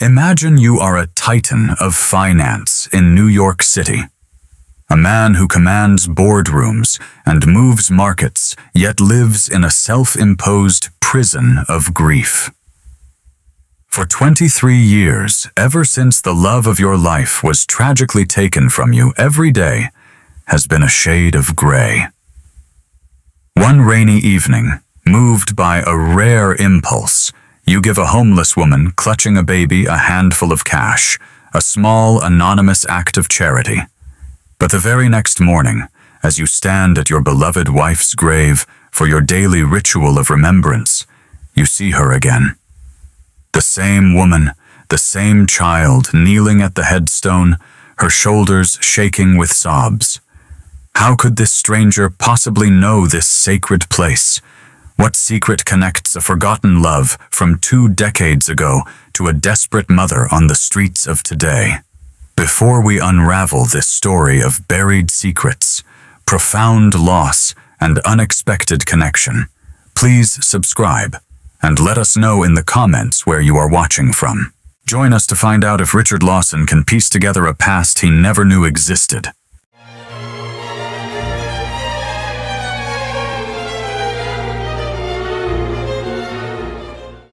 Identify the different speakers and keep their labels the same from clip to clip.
Speaker 1: Imagine you are a titan of finance in New York City. A man who commands boardrooms and moves markets, yet lives in a self-imposed prison of grief. For 23 years, ever since the love of your life was tragically taken from you, every day has been a shade of gray. One rainy evening, moved by a rare impulse, you give a homeless woman clutching a baby a handful of cash, a small, anonymous act of charity. But the very next morning, as you stand at your beloved wife's grave for your daily ritual of remembrance, you see her again. The same woman, the same child kneeling at the headstone, her shoulders shaking with sobs. How could this stranger possibly know this sacred place? What secret connects a forgotten love from 2 decades ago to a desperate mother on the streets of today? Before we unravel this story of buried secrets, profound loss, and unexpected connection, please subscribe and let us know in the comments where you are watching from. Join us to find out if Richard Lawson can piece together a past he never knew existed.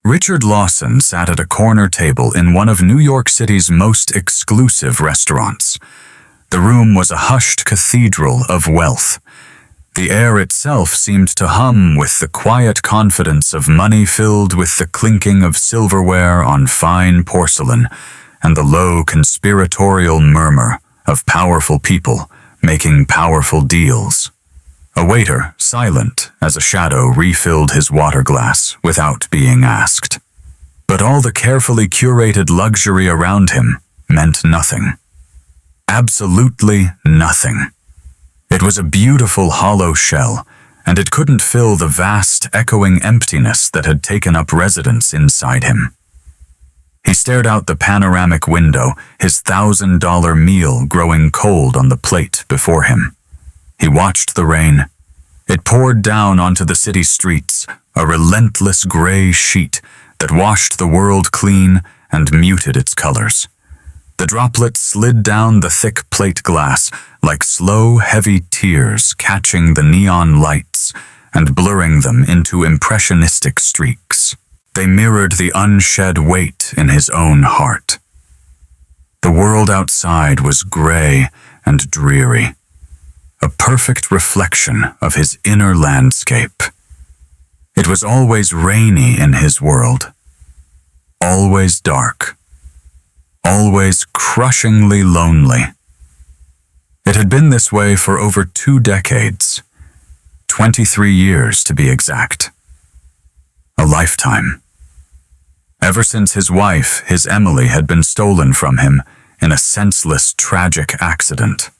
Speaker 1: Richard Lawson sat at a corner table in one of New York City's most exclusive restaurants. The room was a hushed cathedral of wealth. The air itself seemed to hum with the quiet confidence of money, filled with the clinking of silverware on fine porcelain and the low conspiratorial murmur of powerful people making powerful deals. A waiter, silent as a shadow, refilled his water glass without being asked. But all the carefully curated luxury around him meant nothing. Absolutely nothing. It was a beautiful hollow shell, and it couldn't fill the vast, echoing emptiness that had taken up residence inside him. He stared out the panoramic window, his $1,000 meal growing cold on the plate before him. He watched the rain. It poured down onto the city streets, a relentless gray sheet that washed the world clean and muted its colors. The droplets slid down the thick plate glass like slow, heavy tears, catching the neon lights and blurring them into impressionistic streaks. They mirrored the unshed weight in his own heart. The world outside was gray and dreary, a perfect reflection of his inner landscape. It was always rainy in his world, always dark, always crushingly lonely. It had been this way for over 2 decades, 23 years to be exact. A lifetime. Ever since his wife, his Emily, had been stolen from him in a senseless, tragic accident.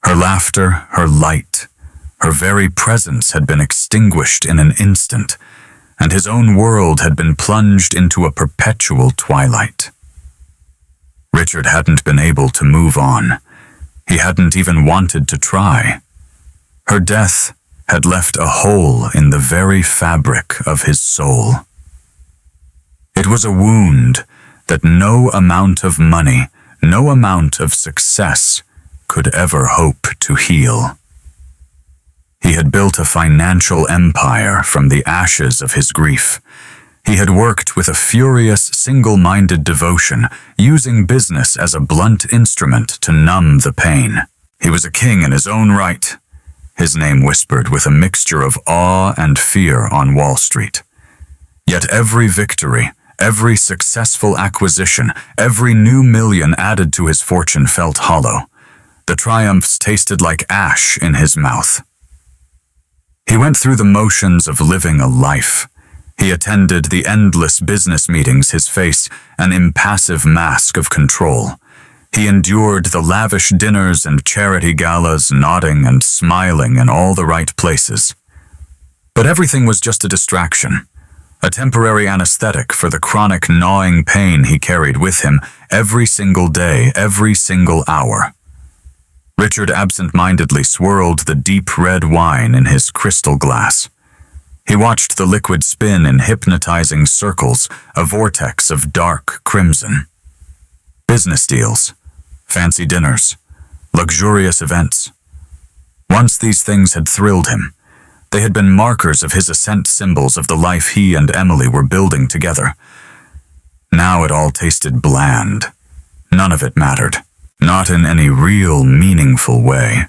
Speaker 1: Her laughter, her light, her very presence had been extinguished in an instant, and his own world had been plunged into a perpetual twilight. Richard hadn't been able to move on. He hadn't even wanted to try. Her death had left a hole in the very fabric of his soul. It was a wound that no amount of money, no amount of success could ever hope to heal. He had built a financial empire from the ashes of his grief. He had worked with a furious, single-minded devotion, using business as a blunt instrument to numb the pain. He was a king in his own right, his name whispered with a mixture of awe and fear on Wall Street. Yet every victory, every successful acquisition, every new million added to his fortune felt hollow. The triumphs tasted like ash in his mouth. He went through the motions of living a life. He attended the endless business meetings, his face an impassive mask of control. He endured the lavish dinners and charity galas, nodding and smiling in all the right places. But everything was just a distraction, a temporary anesthetic for the chronic gnawing pain he carried with him every single day, every single hour. Richard absent-mindedly swirled the deep red wine in his crystal glass. He watched the liquid spin in hypnotizing circles, a vortex of dark crimson. Business deals, fancy dinners, luxurious events. Once these things had thrilled him. They had been markers of his ascent, symbols of the life he and Emily were building together. Now it all tasted bland. None of it mattered, not in any real, meaningful way.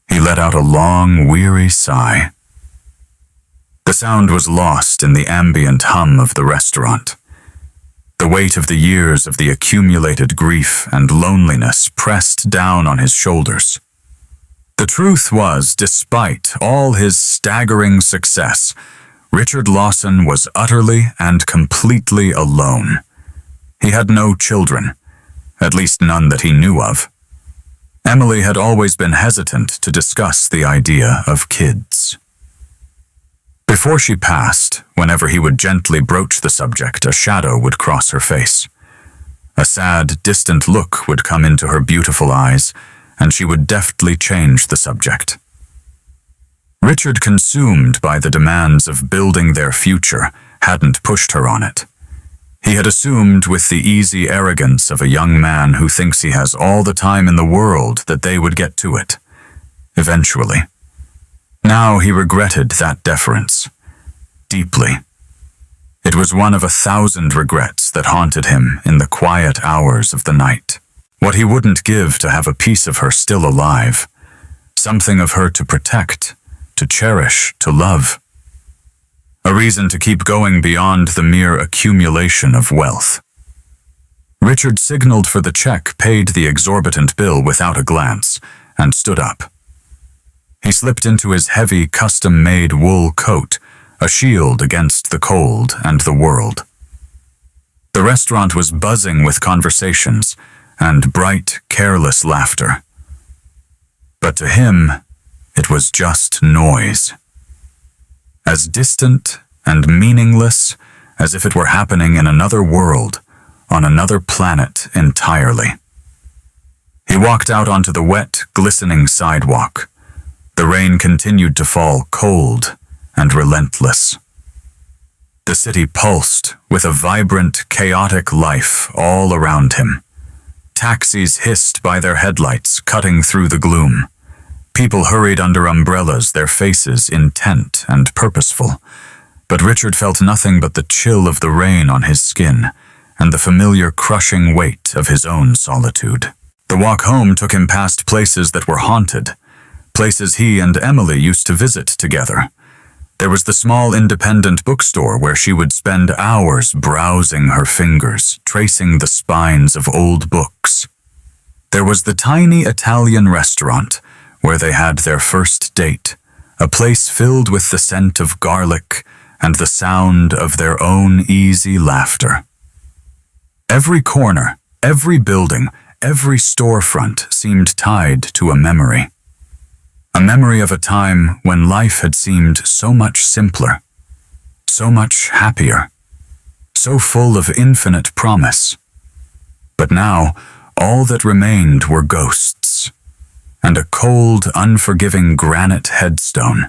Speaker 1: He let out a long, weary sigh. The sound was lost in the ambient hum of the restaurant. The weight of the years of the accumulated grief and loneliness pressed down on his shoulders. The truth was, despite all his staggering success, Richard Lawson was utterly and completely alone. He had no children, at least none that he knew of. Emily had always been hesitant to discuss the idea of kids. Before she passed, whenever he would gently broach the subject, a shadow would cross her face. A sad, distant look would come into her beautiful eyes, and she would deftly change the subject. Richard, consumed by the demands of building their future, hadn't pushed her on it. He had assumed with the easy arrogance of a young man who thinks he has all the time in the world that they would get to it, eventually. Now he regretted that deference, deeply. It was one of 1,000 regrets that haunted him in the quiet hours of the night. What he wouldn't give to have a piece of her still alive, something of her to protect, to cherish, to love. A reason to keep going beyond the mere accumulation of wealth. Richard signaled for the check, paid the exorbitant bill without a glance, and stood up. He slipped into his heavy, custom-made wool coat, a shield against the cold and the world. The restaurant was buzzing with conversations and bright, careless laughter. But to him, it was just noise. As distant and meaningless as if it were happening in another world, on another planet entirely. He walked out onto the wet, glistening sidewalk. The rain continued to fall, cold and relentless. The city pulsed with a vibrant, chaotic life all around him. Taxis hissed by their headlights, cutting through the gloom. People hurried under umbrellas, their faces intent and purposeful. But Richard felt nothing but the chill of the rain on his skin and the familiar crushing weight of his own solitude. The walk home took him past places that were haunted, places he and Emily used to visit together. There was the small independent bookstore where she would spend hours browsing her fingers, tracing the spines of old books. There was the tiny Italian restaurant where they had their first date, a place filled with the scent of garlic and the sound of their own easy laughter. Every corner, every building, every storefront seemed tied to a memory. A memory of a time when life had seemed so much simpler, so much happier, so full of infinite promise. But now, all that remained were ghosts, and a cold, unforgiving granite headstone.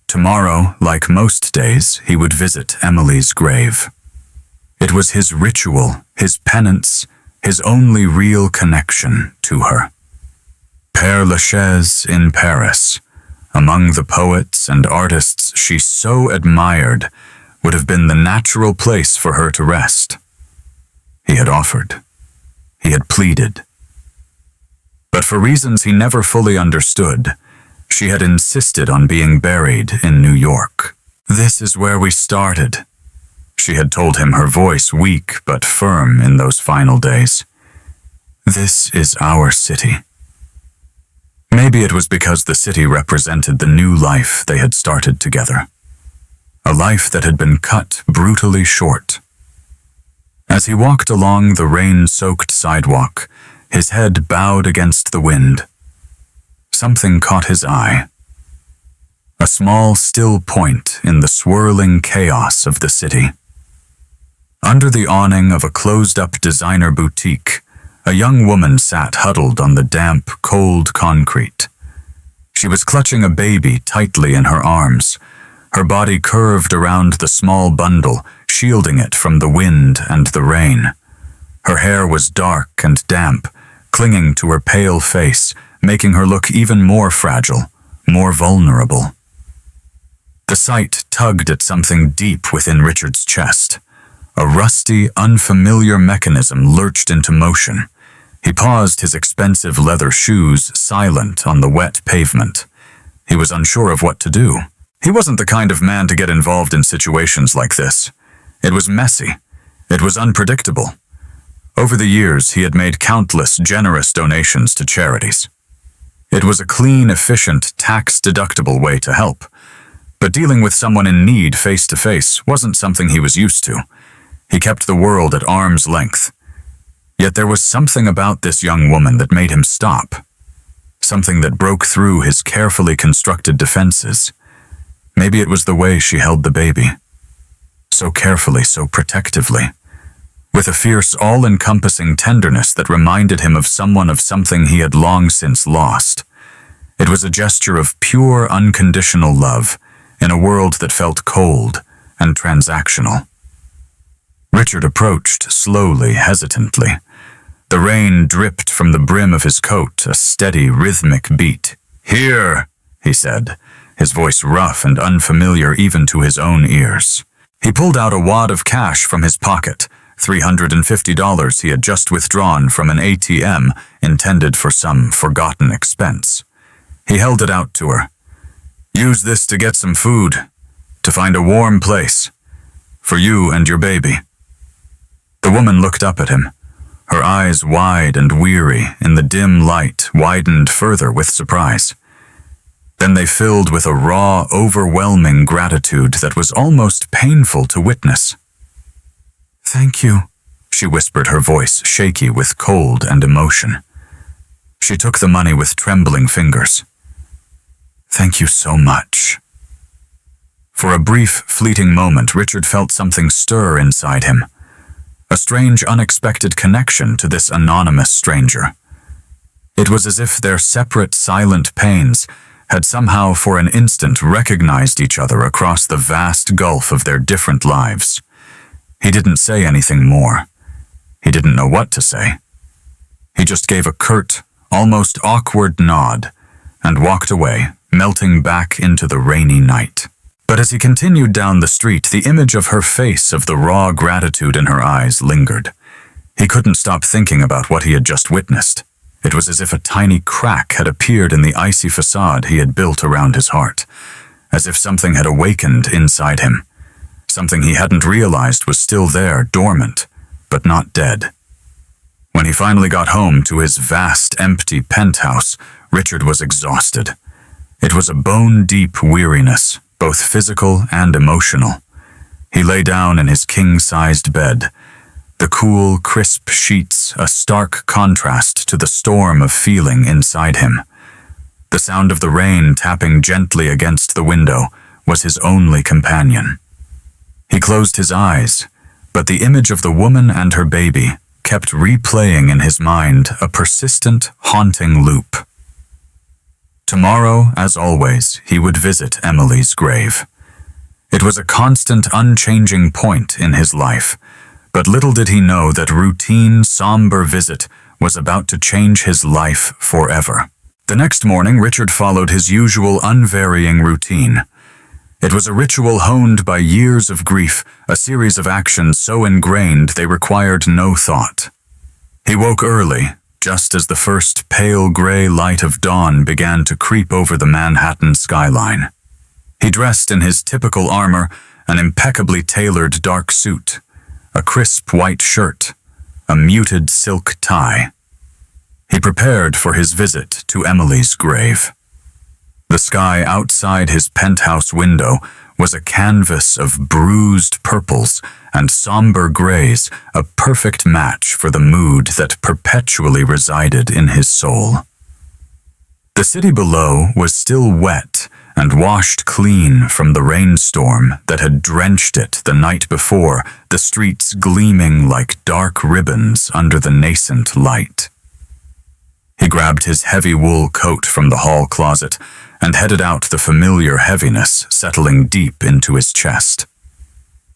Speaker 1: Tomorrow, like most days, he would visit Emily's grave. It was his ritual, his penance, his only real connection to her. Père Lachaise in Paris, among the poets and artists she so admired, would have been the natural place for her to rest. He had offered. He had pleaded. But for reasons he never fully understood, she had insisted on being buried in New York. "This is where we started," she had told him, her voice weak but firm in those final days. "This is our city." Maybe it was because the city represented the new life they had started together. A life that had been cut brutally short. As he walked along the rain-soaked sidewalk, his head bowed against the wind, something caught his eye. A small, still point in the swirling chaos of the city. Under the awning of a closed-up designer boutique, a young woman sat huddled on the damp, cold concrete. She was clutching a baby tightly in her arms, Her body curved around the small bundle, shielding it from the wind and the rain. Her hair was dark and damp, clinging to her pale face, making her look even more fragile, more vulnerable. The sight tugged at something deep within Richard's chest. A rusty, unfamiliar mechanism lurched into motion. He paused, his expensive leather shoes silent on the wet pavement. He was unsure of what to do. He wasn't the kind of man to get involved in situations like this. It was messy. It was unpredictable. Over the years, he had made countless generous donations to charities. It was a clean, efficient, tax-deductible way to help. But dealing with someone in need face-to-face wasn't something he was used to. He kept the world at arm's length. Yet there was something about this young woman that made him stop. Something that broke through his carefully constructed defenses. Maybe it was the way she held the baby. So carefully, so protectively. With a fierce, all-encompassing tenderness that reminded him of someone of something he had long since lost. It was a gesture of pure, unconditional love in a world that felt cold and transactional. Richard approached, slowly, hesitantly. The rain dripped from the brim of his coat, a steady, rhythmic beat. "Here," he said, his voice rough and unfamiliar even to his own ears. He pulled out a wad of cash from his pocket, $350 he had just withdrawn from an ATM intended for some forgotten expense. He held it out to her. "Use this to get some food, to find a warm place, for you and your baby." The woman looked up at him, her eyes wide and weary in the dim light widened further with surprise. Then they filled with a raw, overwhelming gratitude that was almost painful to witness. "Thank you," she whispered, her voice shaky with cold and emotion. She took the money with trembling fingers. "Thank you so much." For a brief, fleeting moment, Richard felt something stir inside him. A strange, unexpected connection to this anonymous stranger. It was as if their separate, silent pains had somehow for an instant recognized each other across the vast gulf of their different lives. He didn't say anything more. He didn't know what to say. He just gave a curt, almost awkward nod and walked away, melting back into the rainy night. But as he continued down the street, the image of her face, of the raw gratitude in her eyes, lingered. He couldn't stop thinking about what he had just witnessed. It was as if a tiny crack had appeared in the icy facade he had built around his heart, as if something had awakened inside him. Something he hadn't realized was still there, dormant, but not dead. When he finally got home to his vast, empty penthouse, Richard was exhausted. It was a bone-deep weariness, both physical and emotional. He lay down in his king-sized bed, the cool, crisp sheets a stark contrast to the storm of feeling inside him. The sound of the rain tapping gently against the window was his only companion. He closed his eyes, but the image of the woman and her baby kept replaying in his mind, a persistent, haunting loop. Tomorrow, as always, he would visit Emily's grave. It was a constant, unchanging point in his life, but little did he know that routine, somber visit was about to change his life forever. The next morning, Richard followed his usual unvarying routine. It was a ritual honed by years of grief, a series of actions so ingrained they required no thought. He woke early, just as the first pale gray light of dawn began to creep over the Manhattan skyline. He dressed in his typical armor, an impeccably tailored dark suit, a crisp white shirt, a muted silk tie. He prepared for his visit to Emily's grave. The sky outside his penthouse window was a canvas of bruised purples and somber grays, a perfect match for the mood that perpetually resided in his soul. The city below was still wet and washed clean from the rainstorm that had drenched it the night before, the streets gleaming like dark ribbons under the nascent light. He He grabbed his heavy wool coat from the hall closet and headed out, the familiar heaviness settling deep into his chest.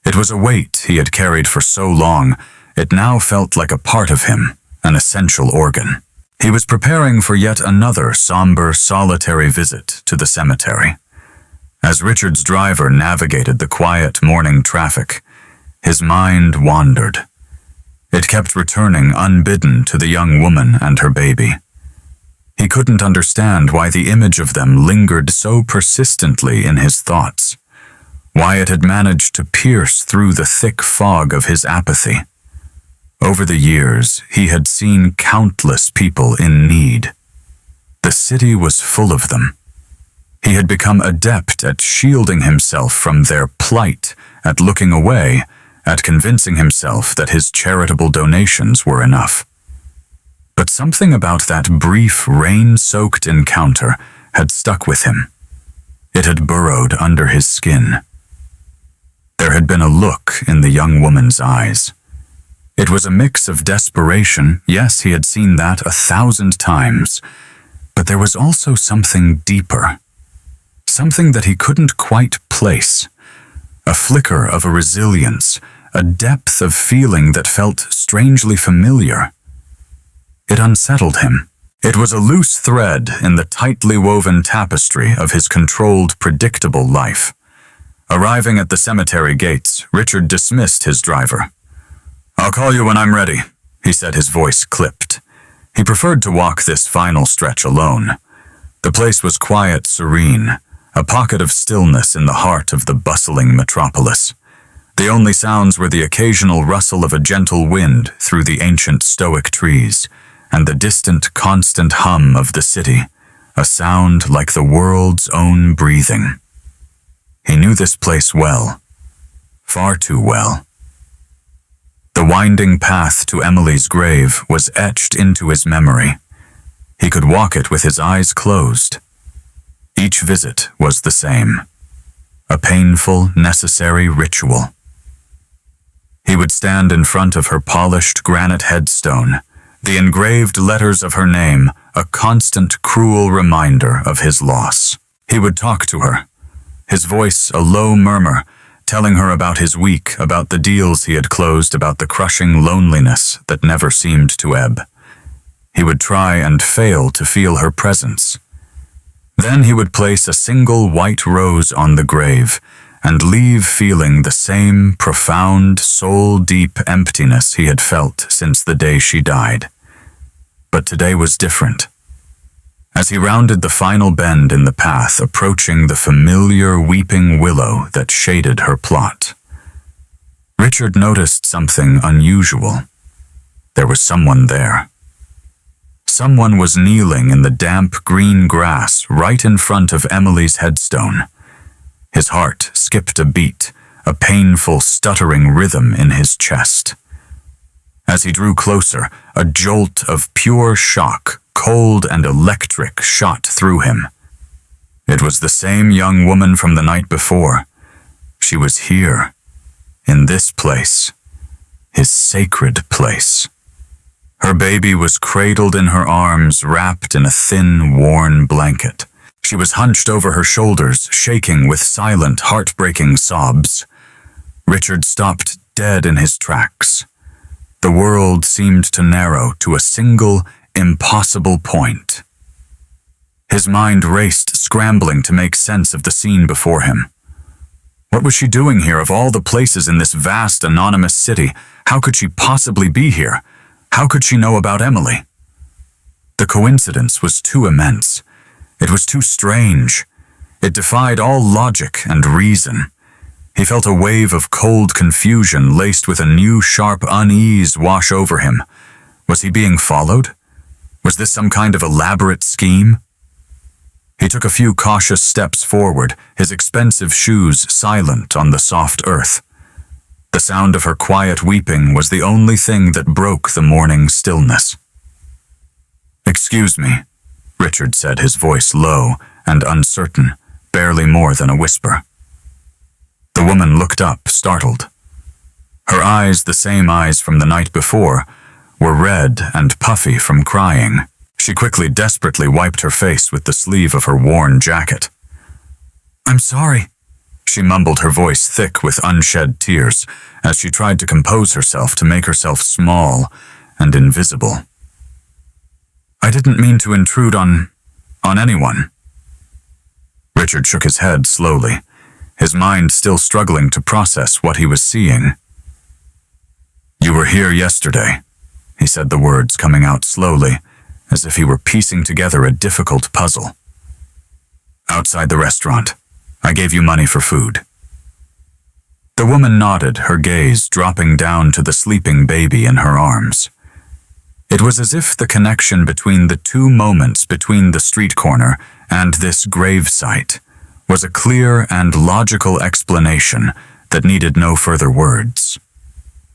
Speaker 1: It was a weight he had carried for so long, it now felt like a part of him, an essential organ. He was preparing for yet another somber, solitary visit to the cemetery. As Richard's driver navigated the quiet morning traffic, his mind wandered. It kept returning unbidden to the young woman and her baby. He couldn't understand why the image of them lingered so persistently in his thoughts, why it had managed to pierce through the thick fog of his apathy. Over the years, he had seen countless people in need. The city was full of them. He had become adept at shielding himself from their plight, at looking away, at convincing himself that his charitable donations were enough. But something about that brief, rain-soaked encounter had stuck with him. It had burrowed under his skin. There had been a look in the young woman's eyes. It was a mix of desperation, yes, he had seen that 1,000 times, but there was also something deeper, something that he couldn't quite place, a flicker of a resilience, a depth of feeling that felt strangely familiar. It unsettled him. It was a loose thread in the tightly woven tapestry of his controlled, predictable life. Arriving at the cemetery gates, Richard dismissed his driver. "I'll call you when I'm ready," he said, his voice clipped. He preferred to walk this final stretch alone. The place was quiet, serene, a pocket of stillness in the heart of the bustling metropolis. The only sounds were the occasional rustle of a gentle wind through the ancient stoic trees, and the distant, constant hum of the city, a sound like the world's own breathing. He knew this place well, far too well. The winding path to Emily's grave was etched into his memory. He could walk it with his eyes closed. Each visit was the same, a painful, necessary ritual. He would stand in front of her polished granite headstone, the engraved letters of her name, a constant, cruel reminder of his loss. He would talk to her, his voice a low murmur, telling her about his week, about the deals he had closed, about the crushing loneliness that never seemed to ebb. He would try and fail to feel her presence. Then he would place a single white rose on the grave and leave feeling the same profound, soul-deep emptiness he had felt since the day she died. But today was different. As he rounded the final bend in the path, approaching the familiar weeping willow that shaded her plot, Richard noticed something unusual. There was someone there. Someone was kneeling in the damp green grass right in front of Emily's headstone. His heart skipped a beat, a painful, stuttering rhythm in his chest. As he drew closer, a jolt of pure shock, cold and electric, shot through him. It was the same young woman from the night before. She was here, in this place, his sacred place. Her baby was cradled in her arms, wrapped in a thin, worn blanket. She was hunched over her shoulders, shaking with silent, heartbreaking sobs. Richard stopped dead in his tracks. The world seemed to narrow to a single, impossible point. His mind raced, scrambling to make sense of the scene before him. What was she doing here of all the places in this vast, anonymous city? How could she possibly be here? How could she know about Emily? The coincidence was too immense. It was too strange. It defied all logic and reason. He felt a wave of cold confusion laced with a new sharp unease wash over him. Was he being followed? Was this some kind of elaborate scheme? He took a few cautious steps forward, his expensive shoes silent on the soft earth. The sound of her quiet weeping was the only thing that broke the morning stillness. "Excuse me," Richard said, his voice low and uncertain, barely more than a whisper. The woman looked up, startled. Her eyes, the same eyes from the night before, were red and puffy from crying. She quickly, desperately wiped her face with the sleeve of her worn jacket. "I'm sorry," she mumbled, her voice thick with unshed tears, as she tried to compose herself to make herself small and invisible. "I didn't mean to intrude on anyone." Richard shook his head slowly, his mind still struggling to process what he was seeing. "You were here yesterday," he said, the words coming out slowly, as if he were piecing together a difficult puzzle. "Outside the restaurant. I gave you money for food." The woman nodded, her gaze dropping down to the sleeping baby in her arms. It was as if the connection between the two moments between the street corner and this grave site was a clear and logical explanation that needed no further words.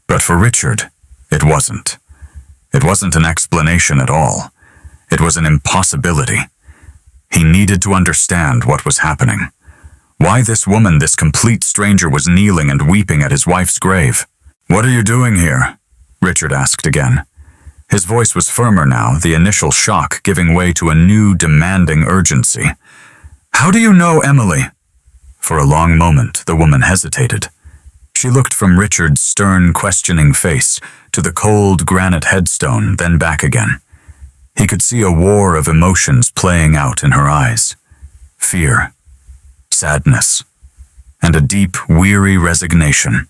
Speaker 1: But for Richard, it wasn't. It wasn't an explanation at all. It was an impossibility. He needed to understand what was happening. Why this woman, this complete stranger, was kneeling and weeping at his wife's grave. "What are you doing here?" Richard asked again. His voice was firmer now, the initial shock giving way to a new, demanding urgency. "How do you know Emily?" For a long moment, the woman hesitated. She looked from Richard's stern, questioning face to the cold granite headstone, then back again. He could see a war of emotions playing out in her eyes. Fear, sadness, and a deep, weary resignation.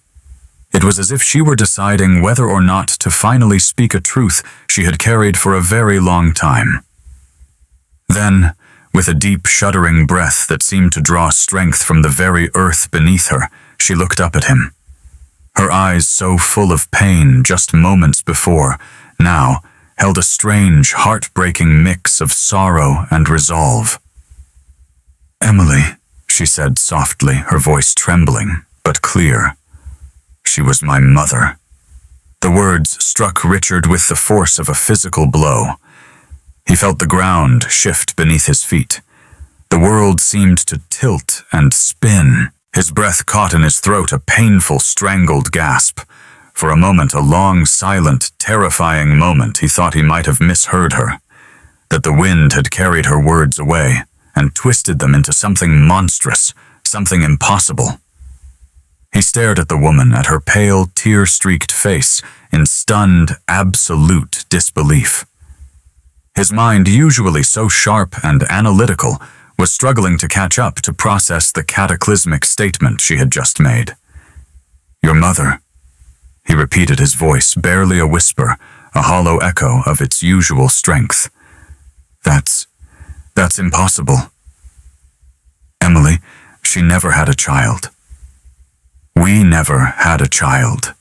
Speaker 1: It was as if she were deciding whether or not to finally speak a truth she had carried for a very long time. Then, with a deep, shuddering breath that seemed to draw strength from the very earth beneath her, she looked up at him. Her eyes, so full of pain just moments before, now held a strange, heartbreaking mix of sorrow and resolve. "Emily," she said softly, her voice trembling, but clear. "She was my mother." The words struck Richard with the force of a physical blow. He felt the ground shift beneath his feet. The world seemed to tilt and spin. His breath caught in his throat, a painful, strangled gasp. For a moment, a long, silent, terrifying moment, he thought he might have misheard her, that the wind had carried her words away and twisted them into something monstrous, something impossible. He stared at the woman, at her pale, tear-streaked face, in stunned, absolute disbelief. His mind, usually so sharp and analytical, was struggling to catch up to process the cataclysmic statement she had just made. "Your mother," he repeated, his voice barely a whisper, a hollow echo of its usual strength. That's impossible. Emily, she never had a child. We never had a child."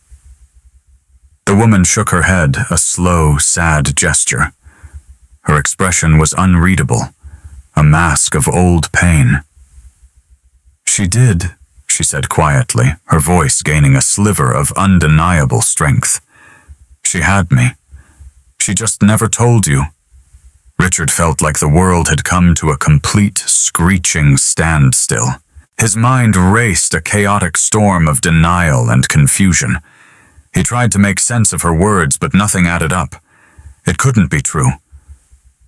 Speaker 1: The woman shook her head, a slow, sad gesture. Her expression was unreadable, a mask of old pain. "She did," she said quietly, her voice gaining a sliver of undeniable strength. "She had me. She just never told you." Richard felt like the world had come to a complete, screeching standstill. His mind raced, a chaotic storm of denial and confusion. He tried to make sense of her words, but nothing added up. It couldn't be true.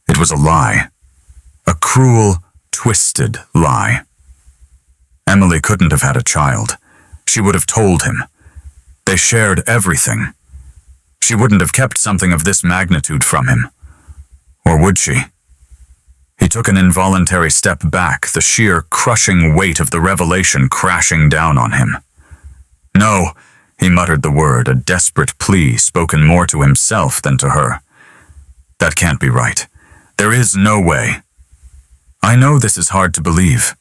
Speaker 1: It was a lie. A cruel, twisted lie. Emily couldn't have had a child. She would have told him. They shared everything. She wouldn't have kept something of this magnitude from him. Or would she? He took an involuntary step back, the sheer, crushing weight of the revelation crashing down on him. "No," he muttered the word, a desperate plea spoken more to himself than to her. "That can't be right. There is no way." "I know this is hard to believe,"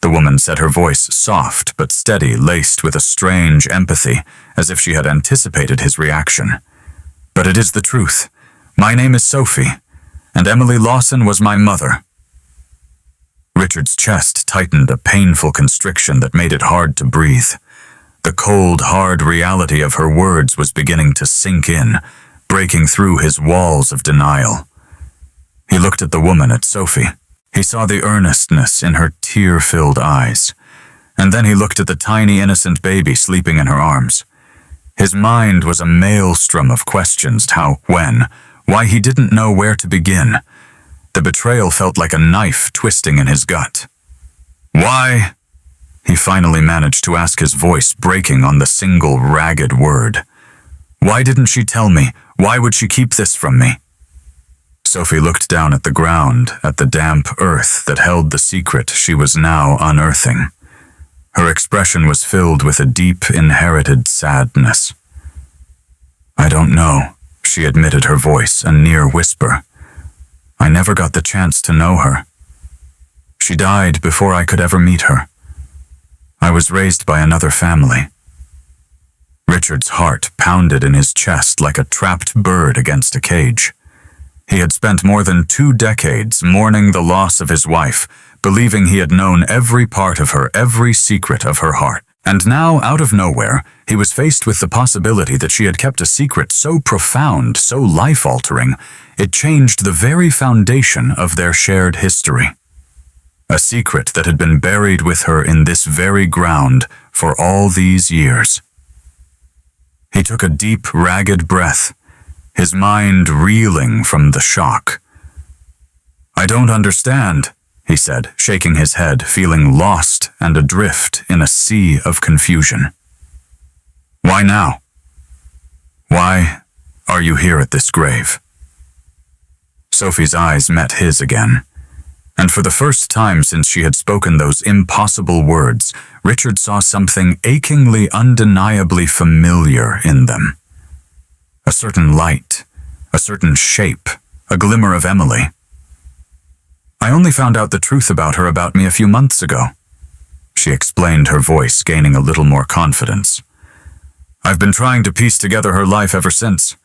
Speaker 1: the woman said, her voice soft but steady, laced with a strange empathy, as if she had anticipated his reaction. "But it is the truth. My name is Sophie, and Emily Lawson was my mother." Richard's chest tightened, a painful constriction that made it hard to breathe. The cold, hard reality of her words was beginning to sink in, breaking through his walls of denial. He looked at the woman, at Sophie. He saw the earnestness in her tear-filled eyes. And then he looked at the tiny, innocent baby sleeping in her arms. His mind was a maelstrom of questions: how, when, why he didn't know where to begin. The betrayal felt like a knife twisting in his gut. "Why?" He finally managed to ask, his voice breaking on the single ragged word. "Why didn't she tell me? Why would she keep this from me?" Sophie looked down at the ground, at the damp earth that held the secret she was now unearthing. Her expression was filled with a deep, inherited sadness. "I don't know," she admitted, her voice a near whisper. "I never got the chance to know her. She died before I could ever meet her. I was raised by another family." Richard's heart pounded in his chest like a trapped bird against a cage. He had spent more than 2 decades mourning the loss of his wife, believing he had known every part of her, every secret of her heart. And now, out of nowhere, he was faced with the possibility that she had kept a secret so profound, so life-altering, it changed the very foundation of their shared history. A secret that had been buried with her in this very ground for all these years. He took a deep, ragged breath, his mind reeling from the shock. "I don't understand," he said, shaking his head, feeling lost and adrift in a sea of confusion. "Why now? Why are you here at this grave?" Sophie's eyes met his again, and for the first time since she had spoken those impossible words, Richard saw something achingly, undeniably familiar in them. A certain light, a certain shape, a glimmer of Emily. "I only found out the truth about her about me a few months ago," she explained, her voice gaining a little more confidence. "I've been trying to piece together her life ever since,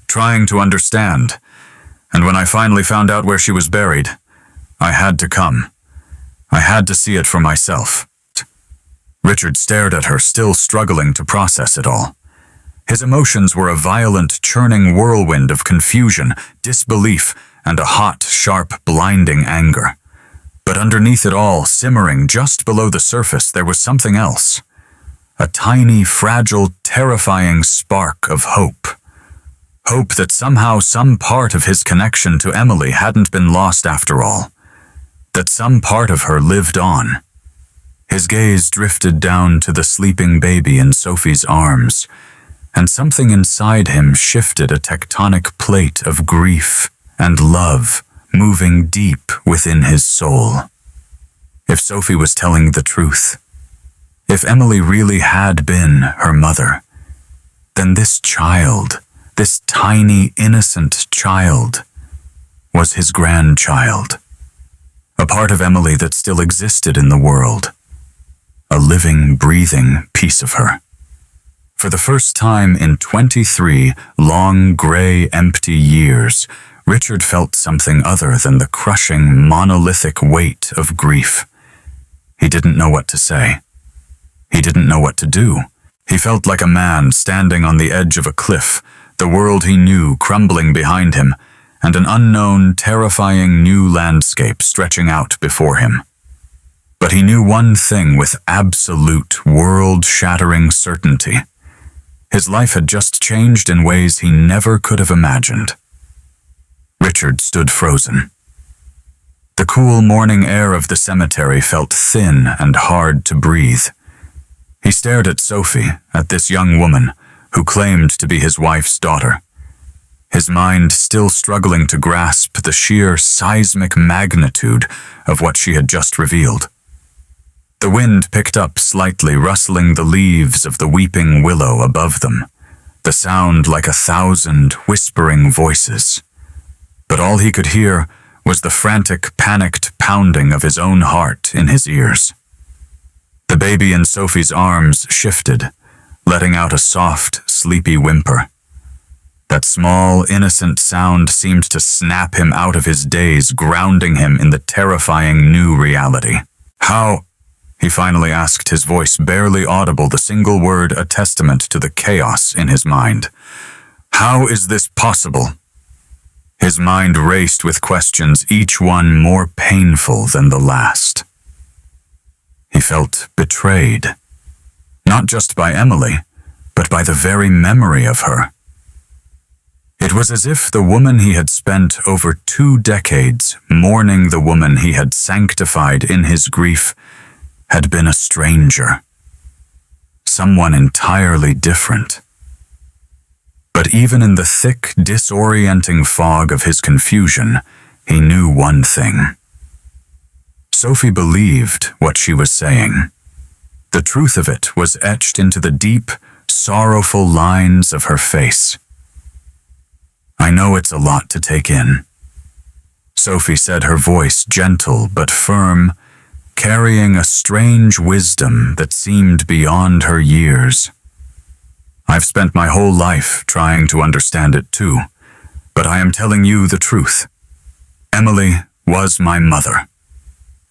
Speaker 1: trying to understand, and when I finally found out where she was buried, I had to come. I had to see it for myself." Richard stared at her, still struggling to process it all. His emotions were a violent, churning whirlwind of confusion, disbelief, and a hot, sharp, blinding anger. But underneath it all, simmering just below the surface, there was something else. A tiny, fragile, terrifying spark of hope. Hope that somehow some part of his connection to Emily hadn't been lost after all. That some part of her lived on. His gaze drifted down to the sleeping baby in Sophie's arms, and something inside him shifted, a tectonic plate of grief and love moving deep within his soul. If Sophie was telling the truth, if Emily really had been her mother, then this child, this tiny, innocent child, was his grandchild. A part of Emily that still existed in the world. A living, breathing piece of her. For the first time in 23 long, gray, empty years, Richard felt something other than the crushing, monolithic weight of grief. He didn't know what to say. He didn't know what to do. He felt like a man standing on the edge of a cliff, the world he knew crumbling behind him, and an unknown, terrifying new landscape stretching out before him. But he knew one thing with absolute, world-shattering certainty. His life had just changed in ways he never could have imagined. Richard stood frozen. The cool morning air of the cemetery felt thin and hard to breathe. He stared at Sophie, at this young woman who claimed to be his wife's daughter, his mind still struggling to grasp the sheer seismic magnitude of what she had just revealed. The wind picked up slightly, rustling the leaves of the weeping willow above them, the sound like 1,000 whispering voices. But all he could hear was the frantic, panicked pounding of his own heart in his ears. The baby in Sophie's arms shifted, letting out a soft, sleepy whimper. That small, innocent sound seemed to snap him out of his daze, grounding him in the terrifying new reality. "How?" he finally asked, his voice barely audible, the single word a testament to the chaos in his mind. "How is this possible?" His mind raced with questions, each one more painful than the last. He felt betrayed, not just by Emily, but by the very memory of her. It It was as if the woman he had spent over 2 decades mourning, the woman he had sanctified in his grief, had been a stranger. Someone entirely different. But even in the thick, disorienting fog of his confusion, he knew one thing. Sophie believed what she was saying. The truth of it was etched into the deep, sorrowful lines of her face. "I know it's a lot to take in," Sophie said, her voice gentle but firm, carrying a strange wisdom that seemed beyond her years. "I've spent my whole life trying to understand it too, but I am telling you the truth. Emily was my mother."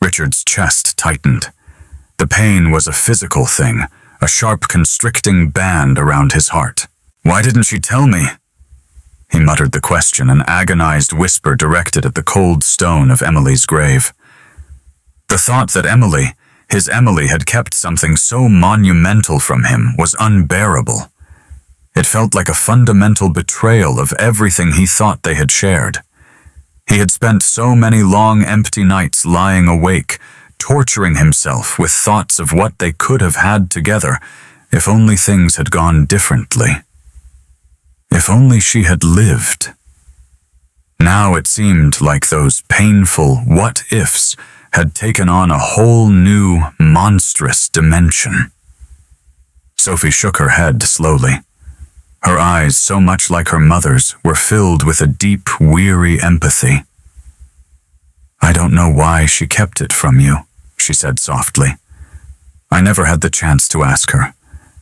Speaker 1: Richard's chest tightened. The pain was a physical thing, a sharp constricting band around his heart. "Why didn't she tell me?" He muttered the question, an agonized whisper directed at the cold stone of Emily's grave. The thought that his Emily, had kept something so monumental from him was unbearable. It felt like a fundamental betrayal of everything he thought they had shared. He had spent so many long, empty nights lying awake, torturing himself with thoughts of what they could have had together if only things had gone differently. If only she had lived. Now it seemed like those painful what-ifs had taken on a whole new, monstrous dimension. Sophie shook her head slowly. Her eyes, so much like her mother's, were filled with a deep, weary empathy. "I don't know why she kept it from you," she said softly. "I never had the chance to ask her.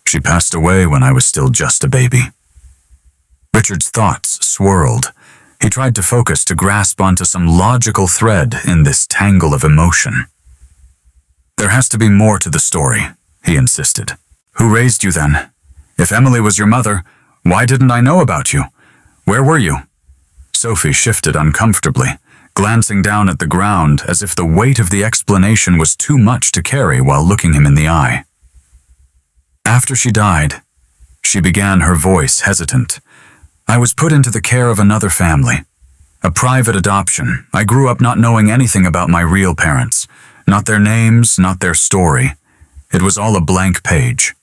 Speaker 1: She passed away when I was still just a baby." Richard's thoughts swirled. He tried to focus, to grasp onto some logical thread in this tangle of emotion. "There has to be more to the story," he insisted. "Who raised you then? If Emily was your mother, why didn't I know about you? Where were you?" Sophie shifted uncomfortably, glancing down at the ground as if the weight of the explanation was too much to carry while looking him in the eye. "After she died," she began, her voice hesitant, "I was put into the care of another family. A private adoption. I grew up not knowing anything about my real parents. Not their names, not their story. It was all a blank page."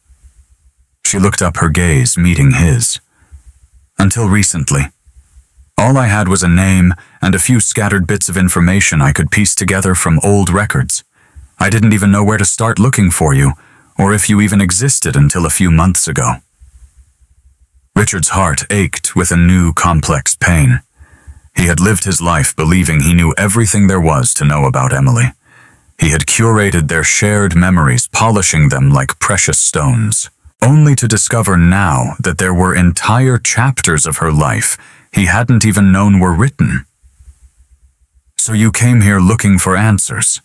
Speaker 1: She looked up, her gaze meeting his. "Until recently. All I had was a name and a few scattered bits of information I could piece together from old records. I didn't even know where to start looking for you, or if you even existed until a few months ago." Richard's heart ached with a new, complex pain. He had lived his life believing he knew everything there was to know about Emily. He had curated their shared memories, polishing them like precious stones, only to discover now that there were entire chapters of her life he hadn't even known were written. "So you came here looking for answers,"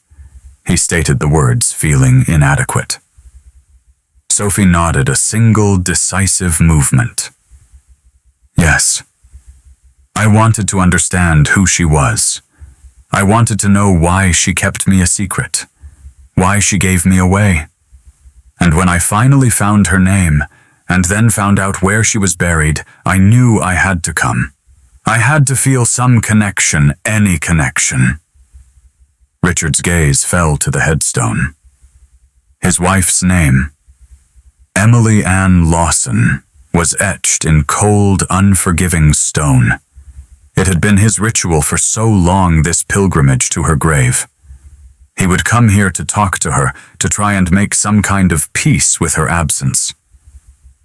Speaker 1: he stated the words, feeling inadequate. Sophie nodded, a single, decisive movement. "Yes. I wanted to understand who she was. I wanted to know why she kept me a secret, why she gave me away. And when I finally found her name, and then found out where she was buried, I knew I had to come. I had to feel some connection, any connection." Richard's gaze fell to the headstone. His wife's name, Emily Ann Lawson, was etched in cold, unforgiving stone. It had been his ritual for so long, this pilgrimage to her grave. He would come here to talk to her, to try and make some kind of peace with her absence.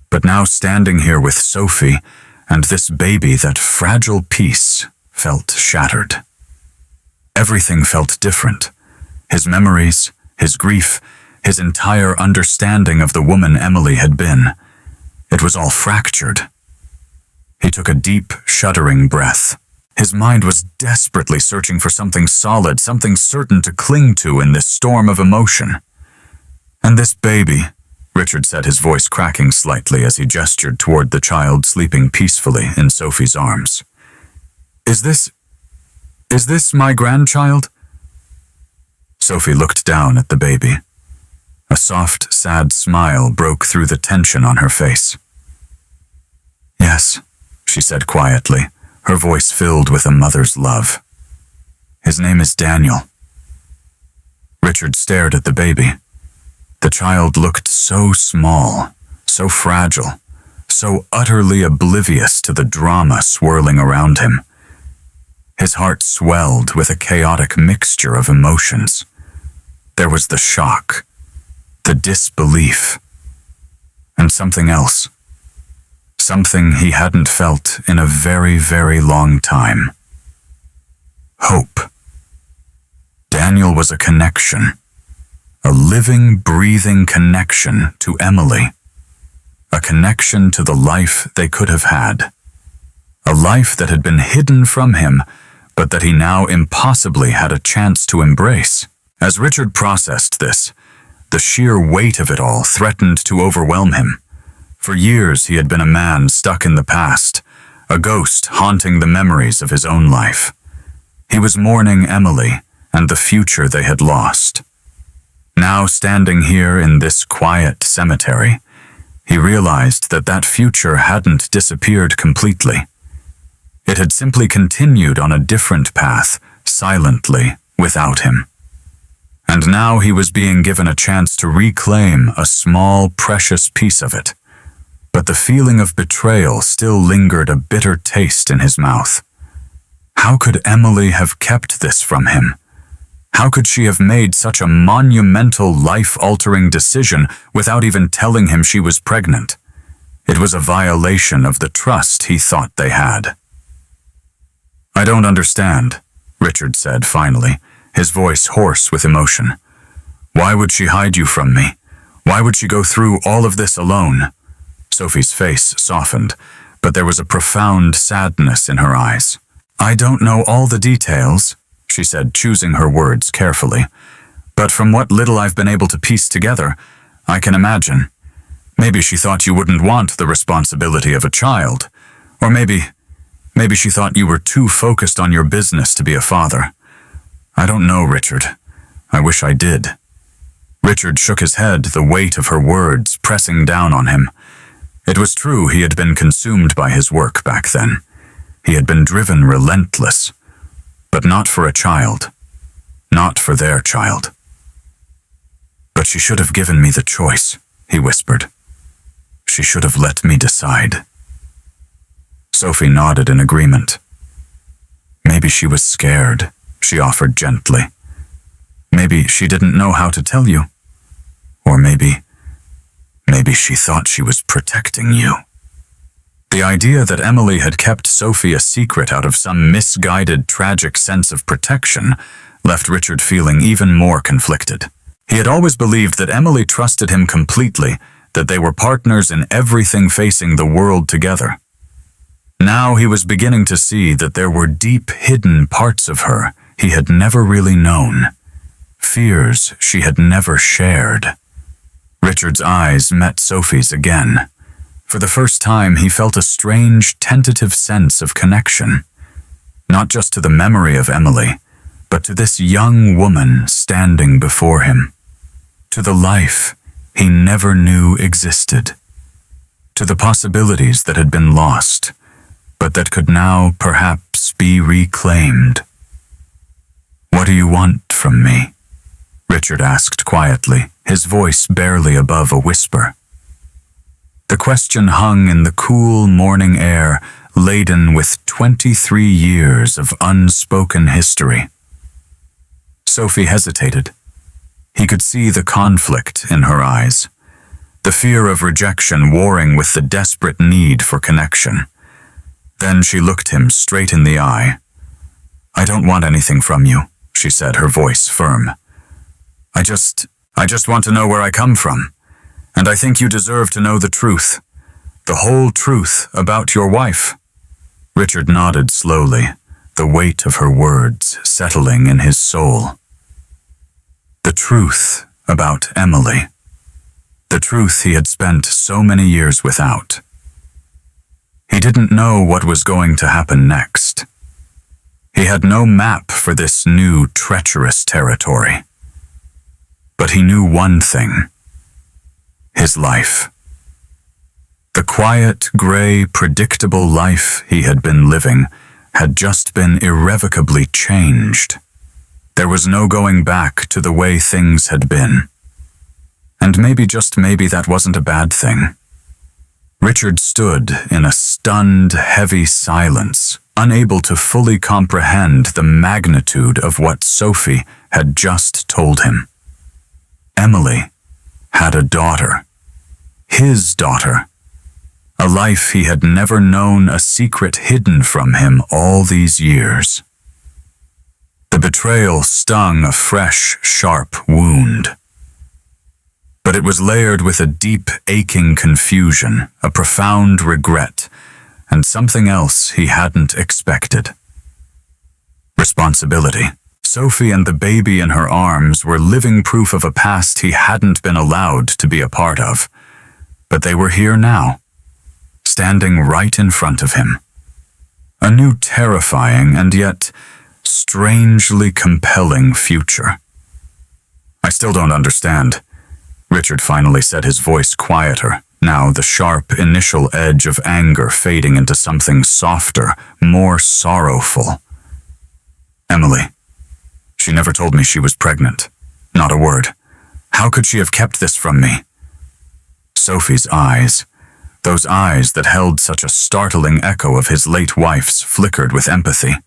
Speaker 1: But now, standing here with Sophie and this baby, that fragile peace felt shattered. Everything felt different. His memories, his grief, his entire understanding of the woman Emily had been. It was all fractured. He took a deep, shuddering breath. His mind was desperately searching for something solid, something certain to cling to in this storm of emotion. "And this baby," Richard said, his voice cracking slightly as he gestured toward the child sleeping peacefully in Sophie's arms. Is this my grandchild?" Sophie looked down at the baby. A soft, sad smile broke through the tension on her face. "Yes," she said quietly, her voice filled with a mother's love. "His name is Daniel." Richard stared at the baby. The child looked so small, so fragile, so utterly oblivious to the drama swirling around him. His heart swelled with a chaotic mixture of emotions. There was the shock, the disbelief, and something else. Something he hadn't felt in a very, very long time. Hope. Daniel was a connection, a living, breathing connection to Emily. A connection to the life they could have had. A life that had been hidden from him, but that he now impossibly had a chance to embrace. As Richard processed this, the sheer weight of it all threatened to overwhelm him. For years he had been a man stuck in the past, a ghost haunting the memories of his own life. He was mourning Emily and the future they had lost. Now, standing here in this quiet cemetery, he realized that that future hadn't disappeared completely. It had simply continued on a different path, silently, without him. And now he was being given a chance to reclaim a small, precious piece of it. But the feeling of betrayal still lingered a bitter taste in his mouth. How could Emily have kept this from him? How could she have made such a monumental, life-altering decision without even telling him she was pregnant? It was a violation of the trust he thought they had. "I don't understand," Richard said finally, his voice hoarse with emotion. "Why would she hide you from me? Why would she go through all of this alone?" Sophie's face softened, but there was a profound sadness in her eyes. "I don't know all the details," she said, choosing her words carefully. "But from what little I've been able to piece together, I can imagine. Maybe she thought you wouldn't want the responsibility of a child. Or maybe she thought you were too focused on your business to be a father. I don't know, Richard. I wish I did." Richard shook his head, the weight of her words pressing down on him. It was true he had been consumed by his work back then. He had been driven relentless. But not for a child. Not for their child. "But she should have given me the choice," he whispered. "She should have let me decide." Sophie nodded in agreement. "Maybe she was scared," she offered gently. "Maybe she didn't know how to tell you. Or maybe she thought she was protecting you." The idea that Emily had kept Sophie a secret out of some misguided, tragic sense of protection left Richard feeling even more conflicted. He had always believed that Emily trusted him completely, that they were partners in everything facing the world together. Now he was beginning to see that there were deep, hidden parts of her he had never really known, fears she had never shared. Richard's eyes met Sophie's again. For the first time, he felt a strange, tentative sense of connection, not just to the memory of Emily, but to this young woman standing before him, to the life he never knew existed, to the possibilities that had been lost, but that could now perhaps be reclaimed. "What do you want from me?" Richard asked quietly, his voice barely above a whisper. The question hung in the cool morning air, laden with 23 years of unspoken history. Sophie hesitated. He could see the conflict in her eyes, the fear of rejection warring with the desperate need for connection. Then she looked him straight in the eye. "I don't want anything from you," she said, her voice firm. I just want to know where I come from. And I think you deserve to know the truth. The whole truth about your wife." Richard nodded slowly, the weight of her words settling in his soul. The truth about Emily. The truth he had spent so many years without. He didn't know what was going to happen next. He had no map for this new, treacherous territory. But he knew one thing. His life. The quiet, gray, predictable life he had been living had just been irrevocably changed. There was no going back to the way things had been. And maybe, just maybe, that wasn't a bad thing. Richard stood in a stunned, heavy silence, unable to fully comprehend the magnitude of what Sophie had just told him. Emily had a daughter. His daughter. A life he had never known, a secret hidden from him all these years. The betrayal stung a fresh, sharp wound. But it was layered with a deep, aching confusion, a profound regret, and something else he hadn't expected. Responsibility. Sophie and the baby in her arms were living proof of a past he hadn't been allowed to be a part of. But they were here now, standing right in front of him. A new terrifying and yet strangely compelling future. "I still don't understand," Richard finally said, his voice quieter, now the sharp initial edge of anger fading into something softer, more sorrowful. "Emily. She never told me she was pregnant. Not a word. How could she have kept this from me?" Sophie's eyes, those eyes that held such a startling echo of his late wife's, flickered with empathy.